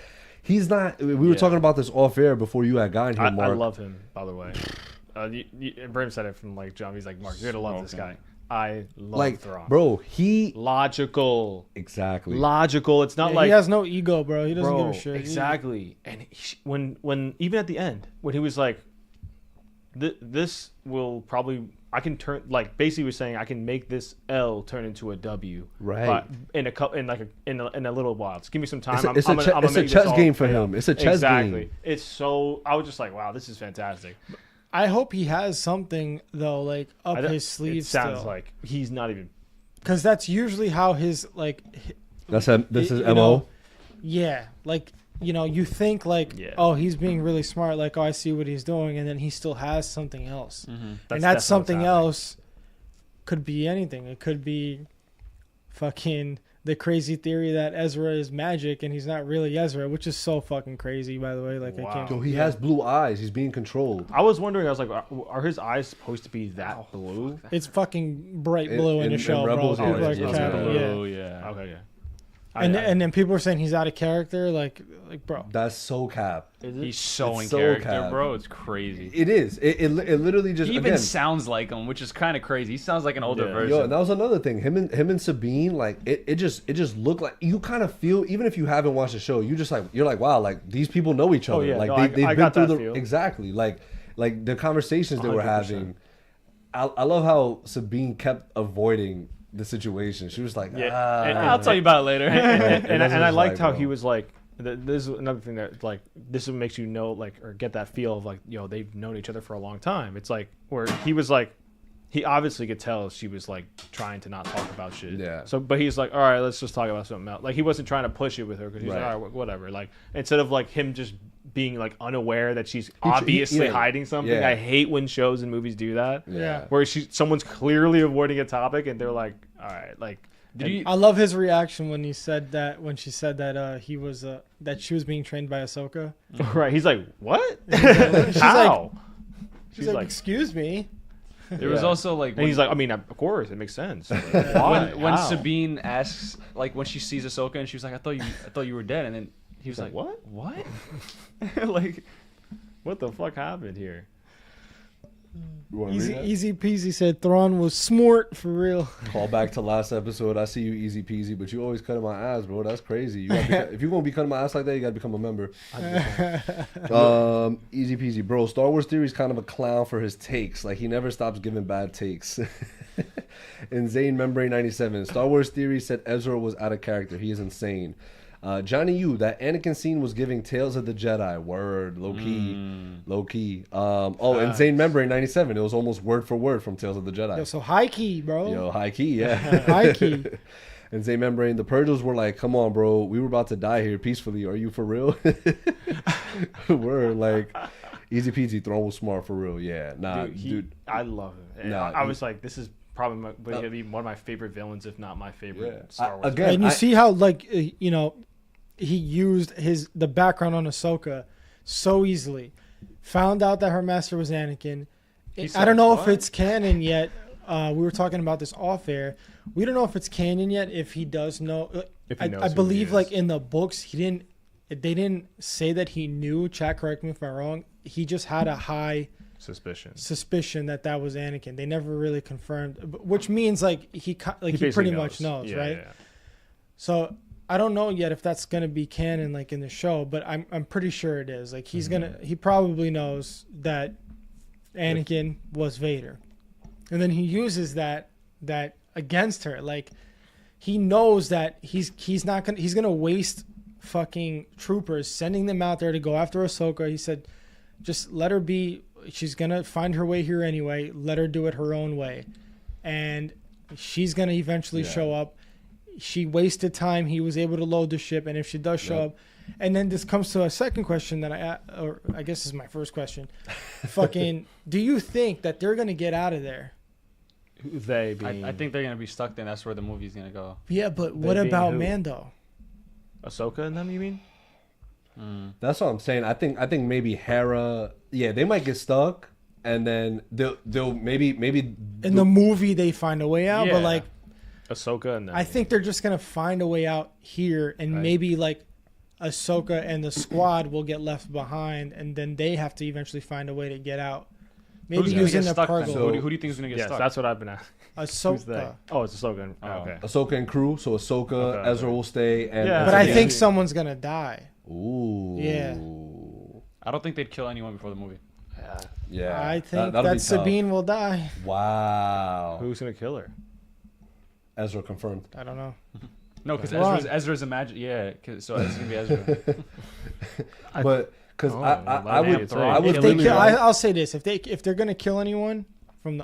he's not... We were talking about this off air before you had gotten here, Mark. I love him, by the way. Brim said it from, like, John. He's like, Mark, you're going to love this guy. I love Thrawn. Bro, Logical. Exactly. Logical. It's not like... He has no ego, bro. He doesn't give a shit. Exactly. And when even at the end, when he was like, this will probably... I can turn, like, basically was saying I can make this L turn into a W, right? In a little while. Just give me some time. It's a chess game for him. It's a chess game. It's so. I was just like, wow, this is fantastic. I hope he has something though, like up his sleeve. It sounds like he's not even, because that's usually how his like. This is MO. Yeah, like. You think like, oh, he's being really smart. Like, oh, I see what he's doing, and then he still has something else, and that something else could be anything. It could be fucking the crazy theory that Ezra is magic and he's not really Ezra, which is so fucking crazy, by the way. Like, I can't. So he has blue eyes. He's being controlled. I was wondering. I was like, are his eyes supposed to be that blue? It's fucking bright blue in the show, Rebels, bro. Blue, yeah. Okay, yeah. And then people were saying he's out of character. Like bro. That's so cap. He's so in so character, cap. bro. It's crazy. It is. It literally just He even again, sounds like him, which is kind of crazy. He sounds like an older version. Yo, and that was another thing. Him and Sabine, like it just looked like you kind of feel, even if you haven't watched the show, you're like wow, like these people know each other. yeah, Like no, they've I been got through that the feel. exactly like the conversations they were 100%. having. I love how Sabine kept avoiding the situation. She was like, Yeah, And I'll tell you about it later. and I was liked like, how bro. he was like. This is another thing that like this makes you know like or get that feel of like they've known each other for a long time. It's like where he was like he obviously could tell she was like trying to not talk about shit. Yeah. So but he's like, all right, let's just talk about something else. Like he wasn't trying to push it with her because he's Right. like, all right, whatever. Like instead of like him just being like unaware that she's obviously yeah. hiding something. Yeah. I hate when shows and movies do that. Yeah. Where someone's clearly avoiding a topic and they're like, all right, like. Did you? I love his reaction when she said that he was that she was being trained by Ahsoka. Right. He's like, what? She's How? She's like, excuse me. There was Yeah. also like. And he's like, I mean, of course, it makes sense. Like, why? when How? Sabine asks, like when she sees Ahsoka and she was like, I thought you were dead, and then he was He's like, like, what? What? Like, what the fuck happened here? You wanna read that? Easy peasy said Thrawn was smart for real. Call back to last episode. I see you easy peasy, but you always cutting my ass, bro. That's crazy. You gotta if you're gonna be cutting my ass like that, you gotta become a member. Easy peasy, bro. Star Wars Theory is kind of a clown for his takes. Like he never stops giving bad takes. And Zane Membrane 97. Star Wars Theory said Ezra was out of character. He is insane. Johnny Yu, that Anakin scene was giving Tales of the Jedi. Word, low key. And Zane Membrane 97. It was almost word for word from Tales of the Jedi. Yo, so high key, bro. Yo, high key, yeah. High key. And Zay Membrane, the Purgles were like, come on, bro. We were about to die here peacefully. Are you for real? We're like, easy peasy, Thrawn was smart for real. Yeah. Nah, dude. I love him. And Nah, I was like, this is probably gonna be one of my favorite villains, if not my favorite Star Wars. Again, And you see how like he used the background on Ahsoka so easily. Found out that her master was Anakin. I don't know if it's canon yet. We were talking about this off air. We don't know if it's canon yet. If he does know, If he knows I who believe he like is. in the books they didn't say that he knew. Chat, correct me if I'm wrong. He just had a high suspicion that was Anakin. They never really confirmed, which means like he pretty much knows, right? Yeah. So I don't know yet if that's gonna be canon like in the show, but I'm pretty sure it is. Like he probably knows that Anakin was Vader, and then he uses that against her. Like he knows that he's gonna waste fucking troopers sending them out there to go after Ahsoka. He said, just let her be. She's gonna find her way here anyway. Let her do it her own way, and she's gonna eventually show up. She wasted time. He was able to load the ship, and if she does show up, and then this comes to a second question that I guess this is my first question. Fucking, do you think that they're gonna get out of there? They being I think they're gonna be stuck there. That's where the movie's gonna go. Yeah, but They what being about who? Mando? Ahsoka and them, you mean? That's what I'm saying. I think maybe Hera, they might get stuck, and then they'll maybe In the movie, they find a way out, Yeah. but like Ahsoka and them. I think they're just gonna find a way out here, and maybe like Ahsoka and the squad will get left behind, and then they have to eventually find a way to get out. Maybe Who's gonna using get the stuck then? cargo. Who do you think is gonna get yes, stuck? that's what I've been asking. Who's they? Ahsoka. Oh, it's Ahsoka. And, Oh. Okay. Ahsoka and crew. So Ahsoka, Okay. Ezra will stay, and Yeah. But I Yeah. think someone's gonna die. Ooh. Yeah. I don't think they'd kill anyone before the movie. Yeah. I think that'll be that tough. Sabine will die. Wow. Who's gonna kill her? Ezra confirmed. I don't know. No, because Why? Ezra's a magic. Yeah, so it's gonna be Ezra. But because Oh, I maybe would it's I right. would If they really kill, like- I'll say this: if they're gonna kill anyone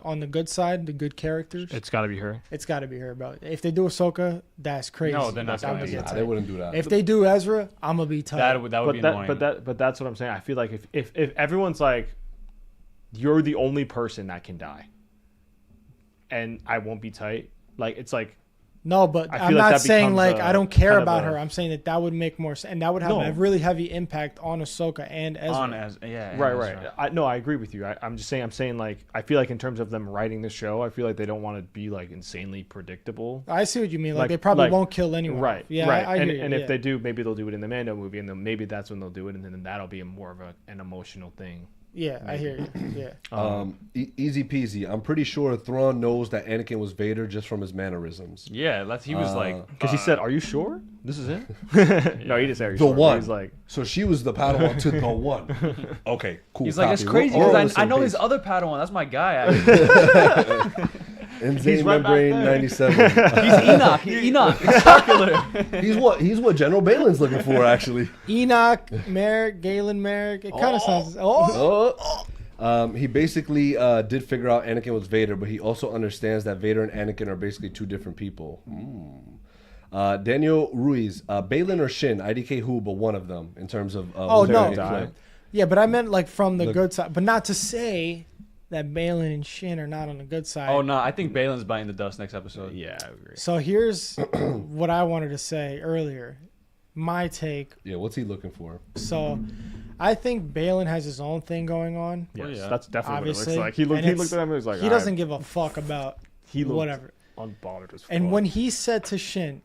on the good side, the good characters, It's got to be her. it's got to be her, bro. If they do Ahsoka, that's crazy. No, they're not I'm gonna gonna do get that. they tight. wouldn't do that. If they do Ezra, I'm gonna be tight. that would be annoying. But that's what I'm saying. I feel like if everyone's like, you're the only person that can die, and I won't be tight. Like it's like, No, but I I'm feel like not that saying becomes like a- I don't care kind of about a- her. I'm saying that would make more sense, and that would have No. a really heavy impact on Ahsoka and Ezra. Right, right. I agree with you. I'm saying like I feel like in terms of them writing the show, I feel like they don't want to be like insanely predictable. I see what you mean. Like they probably won't kill anyone. Right. Yeah, right. I hear you. And yeah. if they do, maybe they'll do it in the Mando movie, and then maybe that's when they'll do it, and then that'll be more of an emotional thing. Yeah, I hear you. Yeah. Easy peasy. I'm pretty sure Thrawn knows that Anakin was Vader just from his mannerisms. Yeah, he was like, Because he said, "Are you sure this is it?" No, he didn't say, "Are you The sure?" one. He's like, So she was the Padawan to the one. Okay, cool. he's like, it's copy. crazy We're all on because the I same know page. his other Padawan. That's my guy. Actually. Insane He's right back Membrane there. 97. He's Enoch. Enoch. Circular. He's what General Balin's looking for, actually. Enoch, Merrick, Galen Merrick. It kind of sounds. He basically did figure out Anakin was Vader, but he also understands that Vader and Anakin are basically two different people. Daniel Ruiz, Balin or Shin, IDK who, but one of them in terms of. Oh, who's no. gonna play. Yeah, but I meant like from the Look- good side, but not to say that Balin and Shin are not on the good side. Oh no, I think Balin's biting the dust next episode. "Yeah, I agree." So here's what I wanted to say earlier. My take. Yeah, what's he looking for? So I think Balin has his own thing going on. Yes, yeah. that's definitely Obviously. what it looks like. He looked And at him and was like, he doesn't give a fuck about He looked whatever. unbothered as fuck. And when he said to Shin,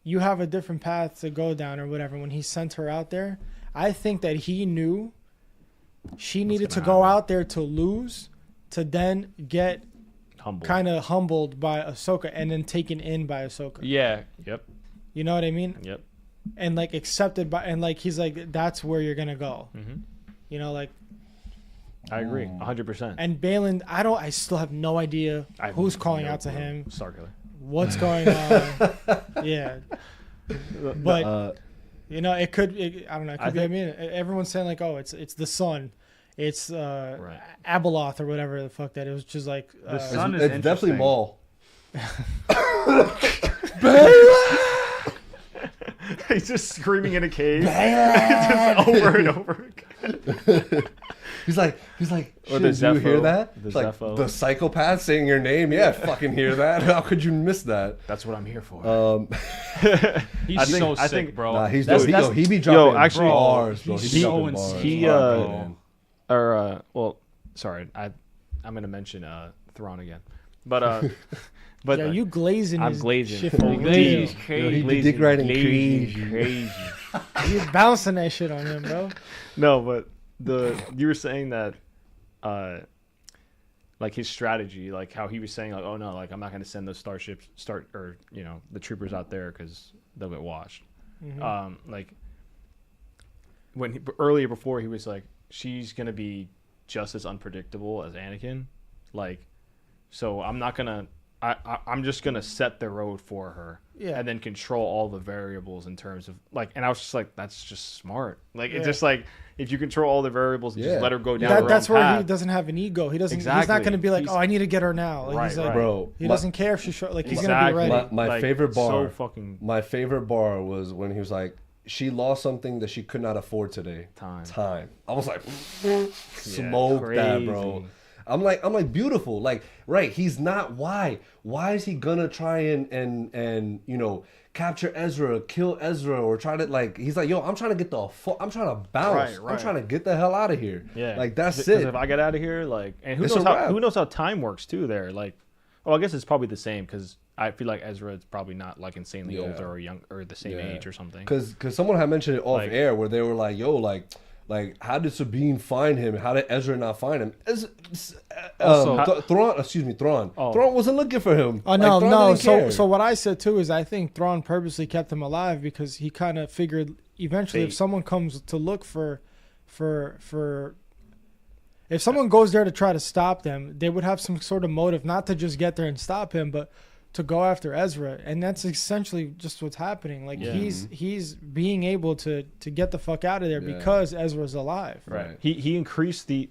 you have a different path to go down or whatever, when he sent her out there, I think that he knew she needed to gonna go happen. out there to lose, to then get humble, kind of humbled by Ahsoka and then taken in by Ahsoka. Yeah. Yep, You know what I mean? yep. And like accepted by, and like he's like, that's where you're gonna go. Mm-hmm. You know, like, I agree, 100%. and Balin, I still have no idea who's calling out to him, Starkiller. what's going on. Yeah, but you know, it could. I don't know. It could be. I mean, everyone's saying like, oh, it's the sun, it's Abeloth or whatever the fuck that. It was just like The sun is It's definitely interesting. Maul. He's just screaming in a cave, just over and over again. He's like, Or "Shit, the do you hear Zepho. that? The It's like Zepho. the psychopath saying your name. Yeah, I fucking hear that. How could you miss that? That's what I'm here for. He's I think- so I sick, think- bro. Nah, he That's- be dropping actually- bars, bro. he's He be so dropping insane. bars. He, Man. well, sorry, I'm gonna mention Thrawn again, but yeah, you glazing. I'm his glazing. shit for Glazing. real. He's crazy. He be dick riding crazy. crazy. You bouncing that shit on him, bro. No, but you were saying that, like his strategy, like how he was saying, like, oh no, like I'm not gonna send those starships, the troopers out there because they'll get washed. Like when earlier before he was like, she's gonna be just as unpredictable as Anakin, like, so I'm not gonna. I'm just gonna set the road for her, and then control all the variables in terms of like. And I was just like, that's just smart. Like it's just like if you control all the variables, and just let her go down. That's her where own he path. doesn't have an ego. He doesn't. He's Exactly. not going to be like, He's- oh, I need to get her now. Like, he's like, Bro, he doesn't care if she's like he's going to be ready. My Like, favorite bar. So fucking My favorite bar was when he was like, she lost something that she could not afford today. Time. I was like, smoke that, bro. I'm like beautiful. Like, right, he's not why is he gonna try and capture Ezra, kill Ezra, or try to like he's like, yo, I'm trying to get I'm trying to bounce. Right. I'm trying to get the hell out of here. Yeah. Like that's Because it. if I get out of here, like, and It's a wrap. who knows how time works too there? Like, I guess it's probably the same because I feel like Ezra is probably not like insanely older or young or the same age or something. Because someone had mentioned it off Like- air where they were like, yo, like how did Sabine find him? How did Ezra not find him? Thrawn. Oh. Thrawn wasn't looking for him. Oh no, Like, Thrawn no. didn't care. So what I said too is I think Thrawn purposely kept him alive because he kind of figured eventually if Fate. someone comes to look for if someone goes there to try to stop them, they would have some sort of motive not to just get there and stop him, but to go after Ezra, and that's essentially just what's happening. Like he's being able to get the fuck out of there because Ezra's alive. Right. He increased the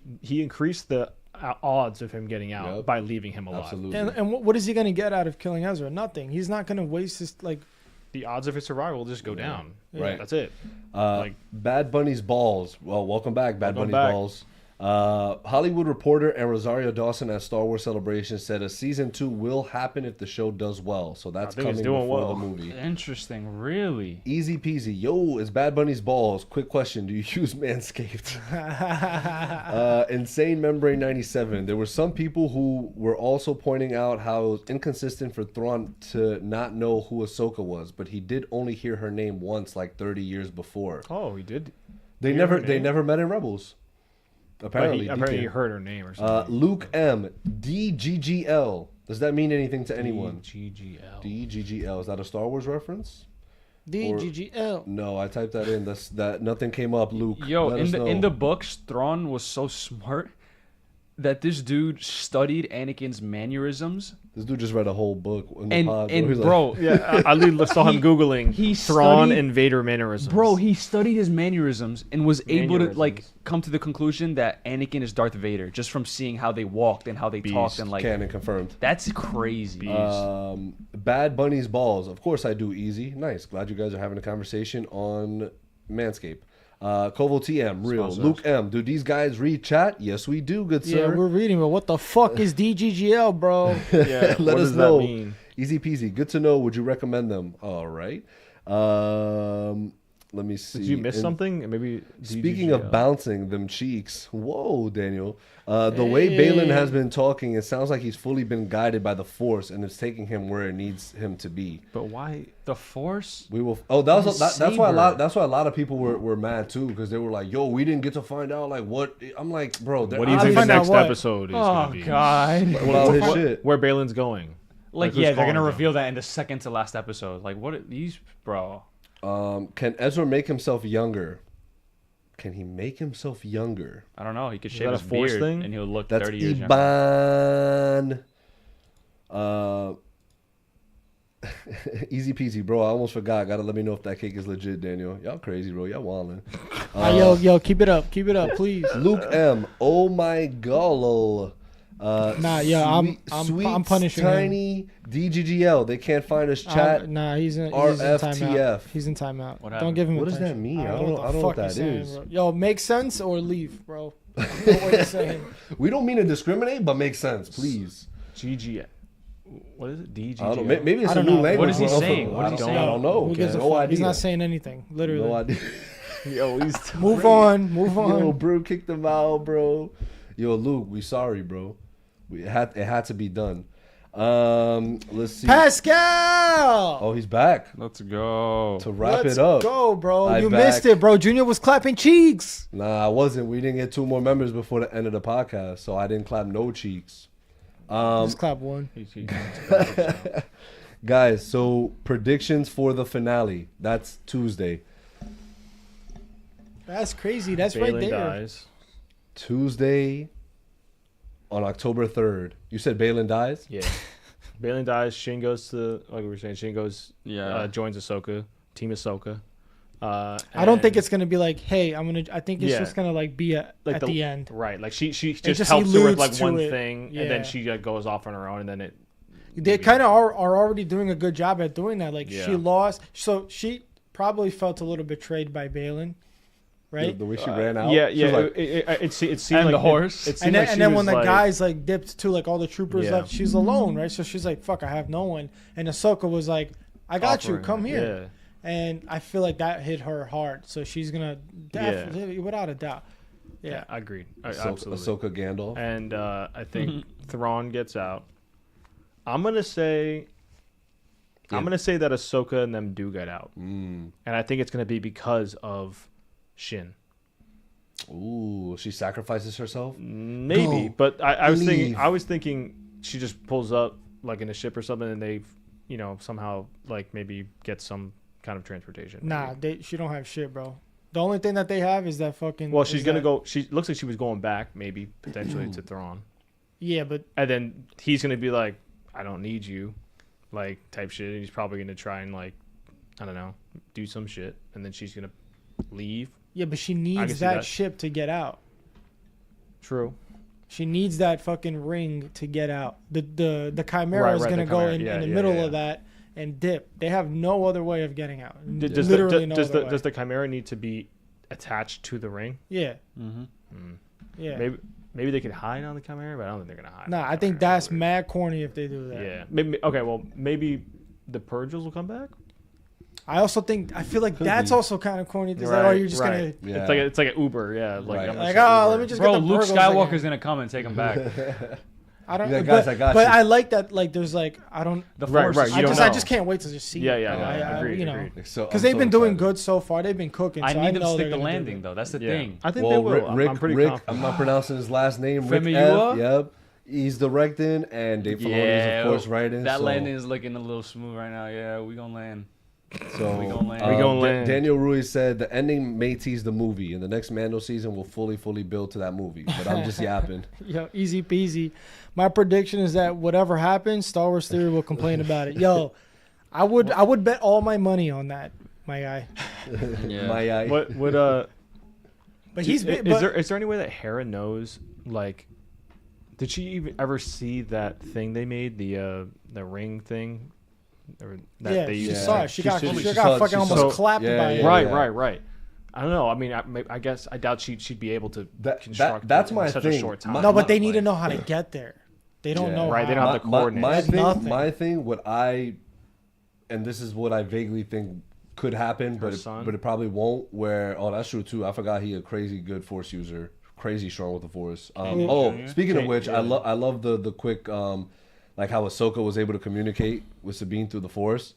odds of him getting out by leaving him alive. Absolutely. And what is he going to get out of killing Ezra? Nothing. He's not going to waste his like. The odds of his survival will just go down. Right. That's it. Bad Bunny's balls. Well, welcome back, Bad Welcome Bunny's back. balls. Hollywood Reporter and Rosario Dawson at Star Wars Celebration said a season 2 will happen if the show does well. So that's coming before the movie. Interesting, really. Easy peasy. Yo, it's Bad Bunny's balls. Quick question: do you use Manscaped? Insane Membrane 97. There were some people who were also pointing out how it was inconsistent for Thrawn to not know who Ahsoka was, but he did only hear her name once, like 30 years before. Oh, he did. They never met in Rebels. Apparently, he heard her name or something. Luke M. DGGL. Does that mean anything to anyone? DGGL. DGGL. Is that a Star Wars reference? DGGL. No, I typed that in. That nothing came up. Luke. Yo, in the books, Thrawn was so smart that this dude studied Anakin's mannerisms. This dude just read a whole book in the pod. Bro, Yeah, I saw him Googling Thrawn and Vader mannerisms. Bro, he studied his mannerisms and was able to like come to the conclusion that Anakin is Darth Vader just from seeing how they walked and how they talked and like. Canon confirmed. That's crazy. Bad Bunny's balls. Of course I do. Easy. Nice. Glad you guys are having a conversation on Manscaped. Cwv TM, real. Luke M. Do these guys read chat? Yes, we do, good sir. Yeah, we're reading, but what the fuck is DGGL, bro? Yeah, Let what us does know. that mean? Easy peasy. Good to know. Would you recommend them? All right. Let me see. Did you miss something? Maybe. Speaking of bouncing them cheeks, whoa, Daniel. The way Balin has been talking, it sounds like he's fully been guided by the Force, and it's taking him where it needs him to be. But why The Force? We will. Oh, that's why a lot of people were mad too, because they were like, "Yo, we didn't get to find out like what." I'm like, bro, what do you think the next episode is gonna be? Oh God! About his shit. Where Balin's going? Like who's yeah, they're calling gonna him? reveal that in the second to last episode. Like what? These bro. Can Ezra make himself younger? Can he make himself younger? I don't know. He could Is shave that his a Force beard thing? and he'll look That's 30 years younger. Iban. Easy peasy, bro. I almost forgot. Gotta let me know if that cake is legit, Daniel. Y'all crazy, bro. Y'all wildin'. Yo, keep it up, please. Luke M. Oh my god. I'm punishing him. tiny DGGL. They can't find us chat. He's in RFTF. timeout. He's in timeout. What Don't happened? give him What does attention. that mean? I I don't know what that saying, is. bro. Yo, make sense or leave, bro. I don't know what you're saying. We don't mean to discriminate, but make sense, please. GG. What is it? DGG. I don't know. Maybe it's I a don't new know. language. What is he bro. saying? What is he saying? I don't know. Who gives a No fuck? idea. He's not saying anything. Literally. No idea. Yo, he's Move on. Yo, bro, kick them out, bro. Yo, Luke, we sorry, bro. It had to be done. Let's see. Pascal. Oh, he's back Let's go. to wrap Let's it up. go, bro. I You back. missed it, bro. Junior was clapping cheeks. Nah, I wasn't. We didn't get 2 more members before the end of the podcast, so I didn't clap no cheeks. Just clap one. Guys, so predictions for the finale. That's Tuesday. That's crazy. That's Balin right there. dies. Tuesday on October 3rd. You said Balin dies? Yeah. Balin dies. Shin goes to, like we were saying, Shin goes, joins Ahsoka, Team Ahsoka. I don't think it's gonna be like, hey, I think it's Yeah. just gonna like be at like the end. Right. Like she just just helps her with alludes like to one it. thing, and Yeah. then she goes off on her own, and then it. They kind of are already doing a good job at doing that. Like Yeah. she lost, so she probably felt a little betrayed by Balin, right? The way she ran out? Yeah, She was yeah. like, it seemed And like the horse. It And seemed then, like she and then was when the like, guys like dipped too, like all the troopers Yeah. left, she's alone, right? So she's like, "Fuck, I have no one." And Ahsoka was like, "I got you, offering come her. here." Yeah. And I feel like that hit her hard, so she's gonna definitely, without a doubt. Yeah, I agreed. Ahsoka, Absolutely. Ahsoka Gandalf. And I think Thrawn gets out. I'm gonna say that Ahsoka and them do get out, and I think it's gonna be because of Shin. Ooh, she sacrifices herself? Maybe, Go. but I Leave. was thinking she just pulls up like in a ship or something, and they, somehow like maybe get some kind of transportation. nah, she don't have shit, bro. The only thing that they have is that fucking. Well, she's is gonna that- go. She looks like she was going back, maybe potentially to Thrawn, Yeah, but and then he's gonna be like, "I don't need you," like type shit. And he's probably gonna try and like, I don't know, do some shit, and then she's gonna leave. she can needs see that that. ship to get out. True. She needs that fucking ring to get out. The Chimera Right, is right, gonna the go Chimera. in Yeah, the yeah, middle yeah. of that and dip. They have no other way of getting out. Does Literally no does other way. the Chimera need to be attached to the ring? Yeah. Mm-hmm. Yeah. Maybe they could hide on the camera, but I don't think they're gonna hide. Nah, I think that's mad corny if they do that. Yeah. Maybe. Okay. Well, maybe the Purgils will come back. I feel like that's also kind of corny. It's like, oh, you're just gonna. Yeah. It's like an Uber. Yeah. Right. I'm Like, gonna oh, Uber. let me just Bro, get the Luke Purgils Skywalker's again. gonna come and take him back. I don't. Yeah, guys, I got but you. I like that. Like, there's like I don't. The Right, Force. right, is- you don't I know. just can't wait to just see. Yeah, it. yeah, Agreed. agreed. So, Because I'm they've so been doing excited. good so far. They've been cooking. I so need them to know stick they're the gonna do landing it. though. That's the Yeah. thing. I think Well, they will. Rick, I'm pretty Rick, confident. I'm not pronouncing his last name. Rick Famuyiwa? F. Yep. He's directing, and Dave Filoni is, of course, writing. That so, landing is looking a little smooth right now. Yeah, we gonna land. So, We gonna land. We gonna land. Daniel Ruiz said the ending may tease the movie, and the next Mando season will fully build to that movie. But I'm just yapping. Yo, easy peasy. My prediction is that whatever happens, Star Wars Theory will complain about it. Yo, I would bet all my money on that, my guy. Yeah. My eye. What would But he's been, is there any way that Hera knows, like, did she even ever see that thing they made, the ring thing, or that yeah, they she used? saw it. She got she fucking saw- almost clapped yeah, by it. yeah. Right. I don't know. I mean, I guess I doubt she'd be able to construct that's it my in such thing. a short time. No, but they need to know how to get there. They don't Yeah. know. Right, they how. don't have the coordinates. Nothing. My thing, and this is what I vaguely think could happen, Her but son? it probably won't. That's true too. I forgot he a crazy good Force user, crazy strong with the Force. Speaking of which, I love the quick like how Ahsoka was able to communicate with Sabine through the Force.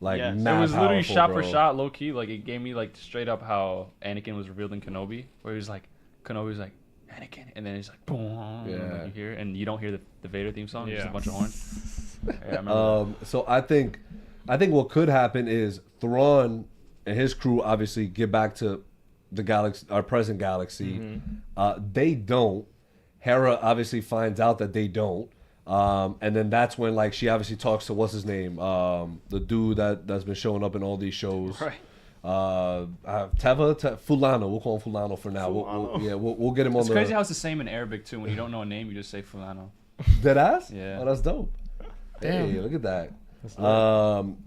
Like, Yes. mad It was literally powerful, shot bro. for shot, low key. Like it gave me like straight up how Anakin was revealed in Kenobi, where he was like, Kenobi was like, Anakin, and then it's like, boom, Yeah. you hear it, and you don't hear the Vader theme song, just Yeah. a bunch of horns. Yeah, I remember that. So I think what could happen is Thrawn and his crew obviously get back to the galaxy, our present galaxy. They don't. Hera obviously finds out that they don't. And then that's when like she obviously talks to what's his name, the dude that's been showing up in all these shows. Right. Fulano. We'll call him Fulano for now. We'll get him on It's the. crazy how it's the same in Arabic too. When you don't know a name, you just say Fulano. Dead ass? Yeah. Oh, that's dope. Damn. Hey, look at that.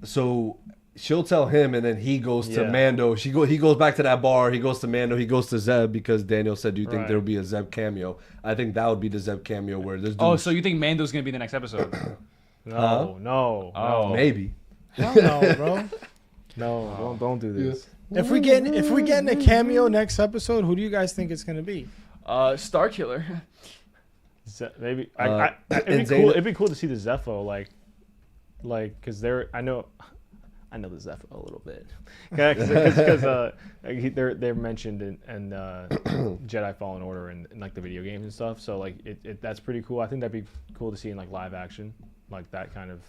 So she'll tell him, and then he goes to Yeah. Mando. He goes back to that bar. He goes to Mando. He goes to Zeb because Daniel said, "Do you think Right. there'll be a Zeb cameo?" I think that would be the Zeb cameo where this. Oh, dude- so you think Mando's gonna be the next episode? No. maybe. Hell no, bro. No, don't do this. If we get a cameo next episode, who do you guys think it's gonna be? Star Killer. Maybe and it'd be cool to see the Zepho like because I know the Zepho a little bit because they're mentioned in Jedi Fallen Order and like the video games and stuff. So like that's pretty cool. I think that'd be cool to see in like live action, like that kind of.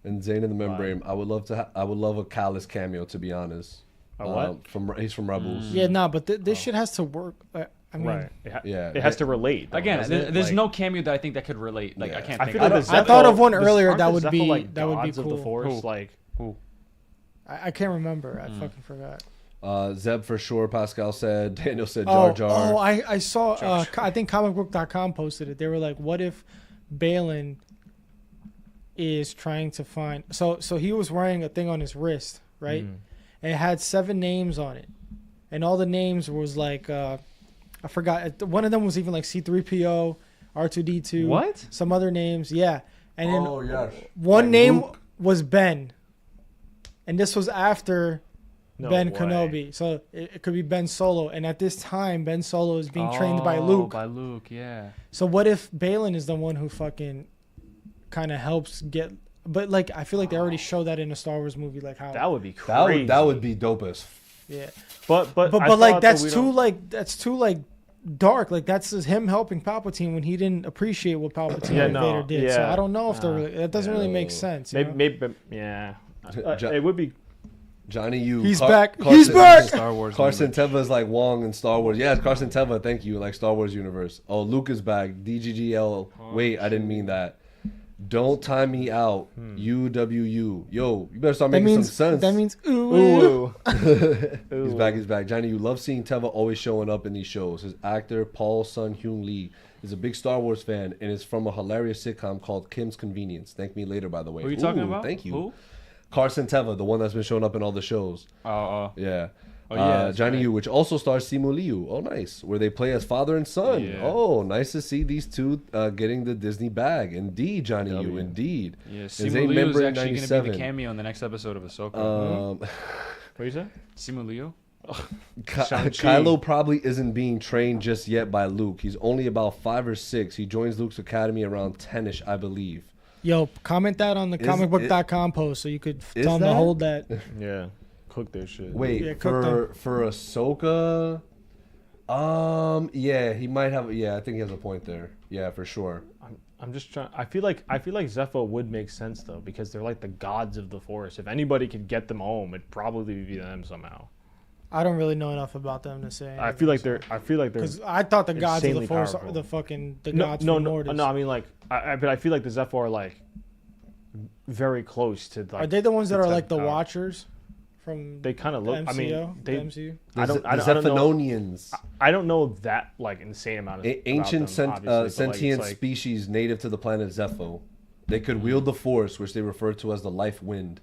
And Zane in the Membrane. I would love a Callus cameo, to be honest. A what? He's from Rebels. Yeah, nah, but this shit has to work. I mean, Right. Yeah. It has to relate. Though, Again, doesn't it? there's Like, no cameo that I think that could relate. Like I Yeah. can't. I think feel of like it. the I thought of one Zepho- earlier aren't that the would Zepho, be like, that would be gods of cool. the Force, Who? like I can't remember. I fucking forgot. Zeb for sure. Pascal said. Daniel said Jar Jar. I saw. I think comicbook.com posted it. They were like, "What if Balin is trying to find?" So he was wearing a thing on his wrist, right? And it had 7 names on it, and all the names was like I forgot. One of them was even like C-3PO, R2-D2. What? Some other names, yeah. And then yes. one Like name Luke. was Ben, and this was after no Ben way. Kenobi. So it could be Ben Solo. And at this time, Ben Solo is being trained by Luke. By Luke, yeah. So what if Balin is the one who fucking kind of helps get... But like, I feel like they already showed that in a Star Wars movie, like how... That would be crazy. That would be dope as. yeah. But But I like thought that's that we too don't- like that's too like dark. Like that's just him helping Palpatine when he didn't appreciate what Palpatine Yeah, and no, Vader did. So yeah. I don't know if they're really, that doesn't really make No. sense. You know? maybe yeah. Jo- It would be. Johnny U. He's back. He's back. Star Wars. Carson Teva is like Wong in Star Wars. Yeah, Carson Teva, thank you. Like Star Wars universe. Oh, Luke is back. DGGL. Wait, I didn't mean that. Don't time me out. UWU. Yo, you better start That making means some sense. that means ooh. He's back. He's back. Johnny, you love seeing Teva always showing up in these shows. His actor Paul Sun Hyun Lee is a big Star Wars fan and is from a hilarious sitcom called Kim's Convenience. Thank me later, by the way. Who are you talking about? Thank you. Who? Carson Teva, the one that's been showing up in all the shows. Oh. Yeah. Oh, yeah, that's Johnny right. Yu, which also stars Simu Liu. Oh, nice. Where they play as father and son. Yeah. Oh, nice to see these two getting the Disney bag. Indeed, Johnny Yu. Indeed. Yeah, And Simu Zayn Liu is member in actually going to be 97. the cameo in the next episode of Ahsoka. What you say? Simu Liu? Shang-Chi. Kylo probably isn't being trained just yet by Luke. He's only about 5 or 6. He joins Luke's academy around 10ish, I believe. Yo, comment that on the comicbook.com post so you could tell them to that? hold that. Yeah. Cook their shit. Wait, Yeah, cook for Ahsoka, yeah, he might have. Yeah, I think he has a point there. Yeah, for sure. I'm just trying. I feel like Zepho would make sense though because they're like the gods of the Force. If anybody could get them home, it'd probably be them somehow. I don't really know enough about them to say. I feel like they're. Because I thought the gods of the insanely Force powerful. are the fucking No, gods no, from no, Mortis. no. I mean, like, but I feel like the Zepho are like very close to. Like, are they the ones that the are type like of the power. Watchers from They kind of the look. MCU? I mean, the MCU? I don't know. Zephanonians, I don't know that like insane amount of ancient about them, obviously, but, like, sentient it's like, species native to the planet Zepho. They could wield the Force, which they refer to as the life wind.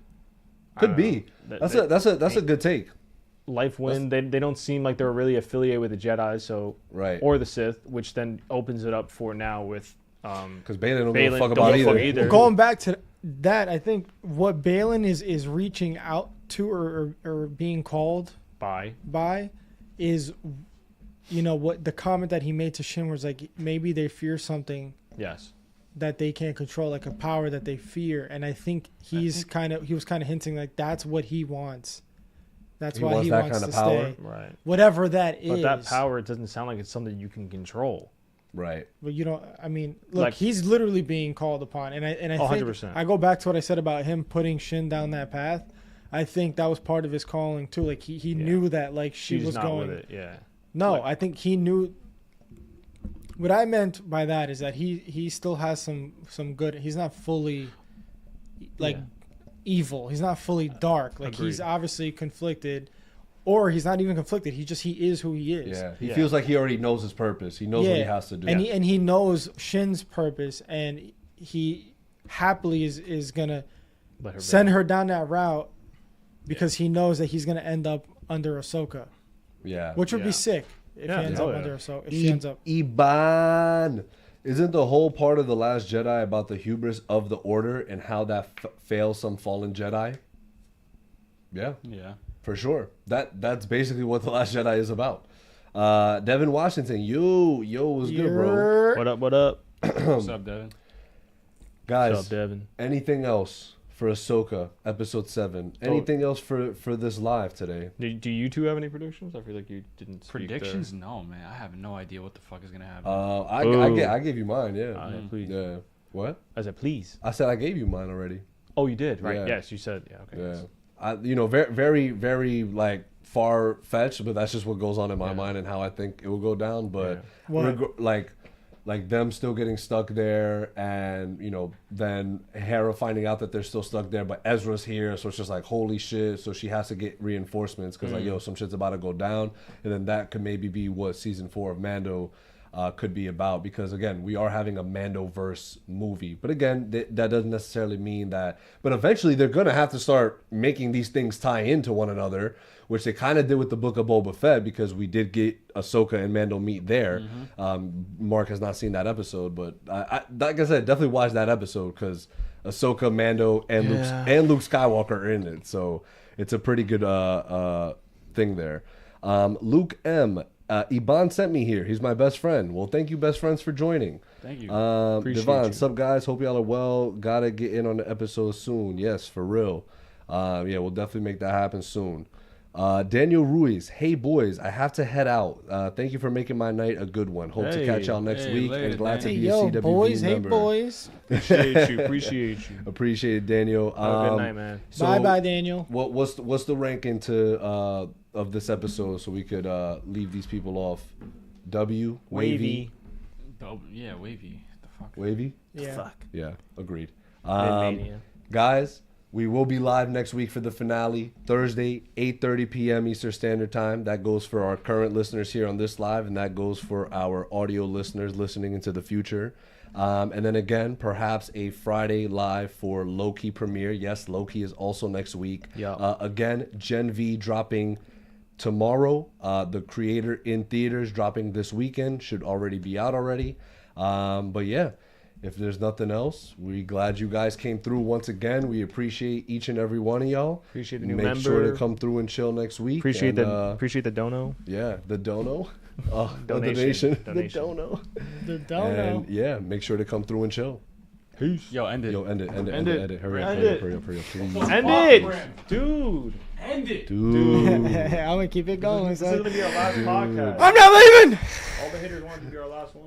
I Could don't be. know. That's a good take. Life Wind. They don't seem like they're really affiliated with the Jedi, so Right. or the Sith, which then opens it up for now with Because Balin don't give a Balin fuck don't about give a fuck either. either. Well, going back to that, I think what Balin is reaching out to or being called by by is, you know, what the comment that he made to Shin was like, maybe they fear something yes. that they can't control, like a power that they fear. And I think he was kind of hinting like that's what he wants. That's why he wants to stay. Right. Whatever that is. But that power, it doesn't sound like it's something you can control. Right. But you don't. I mean, look, Like- he's literally being called upon, and I think 100%. I go back to what I said about him putting Shin down that path. I think that was part of his calling too. Like he knew that like she She's was not going. with it. Yeah. No, Like- I think he knew. What I meant by that is that he still has some good. He's not fully like Yeah. evil. He's not fully dark. Like he's Agreed. obviously conflicted, or he's not even conflicted. He is who he is. Yeah. He Yeah. feels like he already knows his purpose. He knows what he has to do. And he knows Shin's purpose, and he happily is gonna Let her send her down that route because he knows that he's gonna end up under Ahsoka, yeah. which would Yeah. be sick if Yeah, he ends hell up yeah. under Ahsoka. If she ends up, Iban. Isn't the whole part of The Last Jedi about the hubris of the Order and how that fails some fallen Jedi? Yeah, Yeah. for sure. That's basically what The Last Jedi is about. Devin Washington, yo, what's good, bro? You're- What up? What up? What's up, Devin? Guys, What's up, Devin? anything else for Ahsoka, episode 7? Anything else for this live today? Do you two have any predictions? I feel like you didn't speak Predictions? No, man. I have no idea what the fuck is gonna happen. I gave you mine, yeah. Please. Yeah. What? I said please. I said I gave you mine already. Oh, you did, right? Yeah. Yes, you said. Yeah. Okay. Yeah. Very, very, very like far fetched, but that's just what goes on in my Yeah. mind and how I think it will go down. But What? like them still getting stuck there, and then Hera finding out that they're still stuck there, but Ezra's here, so it's just like holy shit. So she has to get reinforcements because like some shit's about to go down, and then that could maybe be what season 4 of Mando could be about, because again we are having a Mandoverse movie, but again that doesn't necessarily mean that, but eventually they're gonna have to start making these things tie into one another, which they kind of did with the Book of Boba Fett, because we did get Ahsoka and Mando meet there. Mark has not seen that episode, but I like I said, definitely watch that episode because Ahsoka, Mando, and Luke Skywalker are in it, so it's a pretty good thing there. Luke M. Iban sent me here. He's my best friend. Well, thank you, best friends, for joining. Thank you. Appreciate Devon, you. sup guys? Hope y'all are well. Gotta get in on the episode soon. Yes, for real. Yeah, we'll definitely make that happen soon. Daniel Ruiz, hey boys, I have to head out. Thank you for making my night a good one. Hope to Hey. catch y'all next Hey, week, later, and glad to Hey be a yo, CWV boys! member. Hey boys! Appreciate you. Appreciate you. Appreciate it, Daniel. Have a good night, man. So Bye bye, Daniel. What's the ranking to of this episode so we could leave these people off? W, Wavy. Yeah, wavy. The fuck. Wavy. Yeah. Fuck. Yeah, agreed. Mid-mania. Guys, we will be live next week for the finale, Thursday, 8:30 p.m. Eastern Standard Time. That goes for our current listeners here on this live, and that goes for our audio listeners listening into the future. And then again, perhaps a Friday live for Loki premiere. Yes, Loki is also next week. Yeah. Again, Gen V dropping tomorrow. The Creator in theaters dropping this weekend, should already be out already. But yeah, if there's nothing else, we're glad you guys came through once again. We appreciate each and every one of y'all. Appreciate the new Make member. sure to come through and chill next week. Appreciate and, the dono. Yeah, the dono. Donation. The donation. Donation. The dono. The dono. And yeah, make sure to come through and chill. Peace. Yo, end it. Yo, end it. End it. Hurry up, End hurry up, it. hurry up, hurry up, please. End it, dude. End it. Dude. I'm gonna keep it going. This is son. gonna be our last podcast. I'm not leaving. All the haters want to be our last one.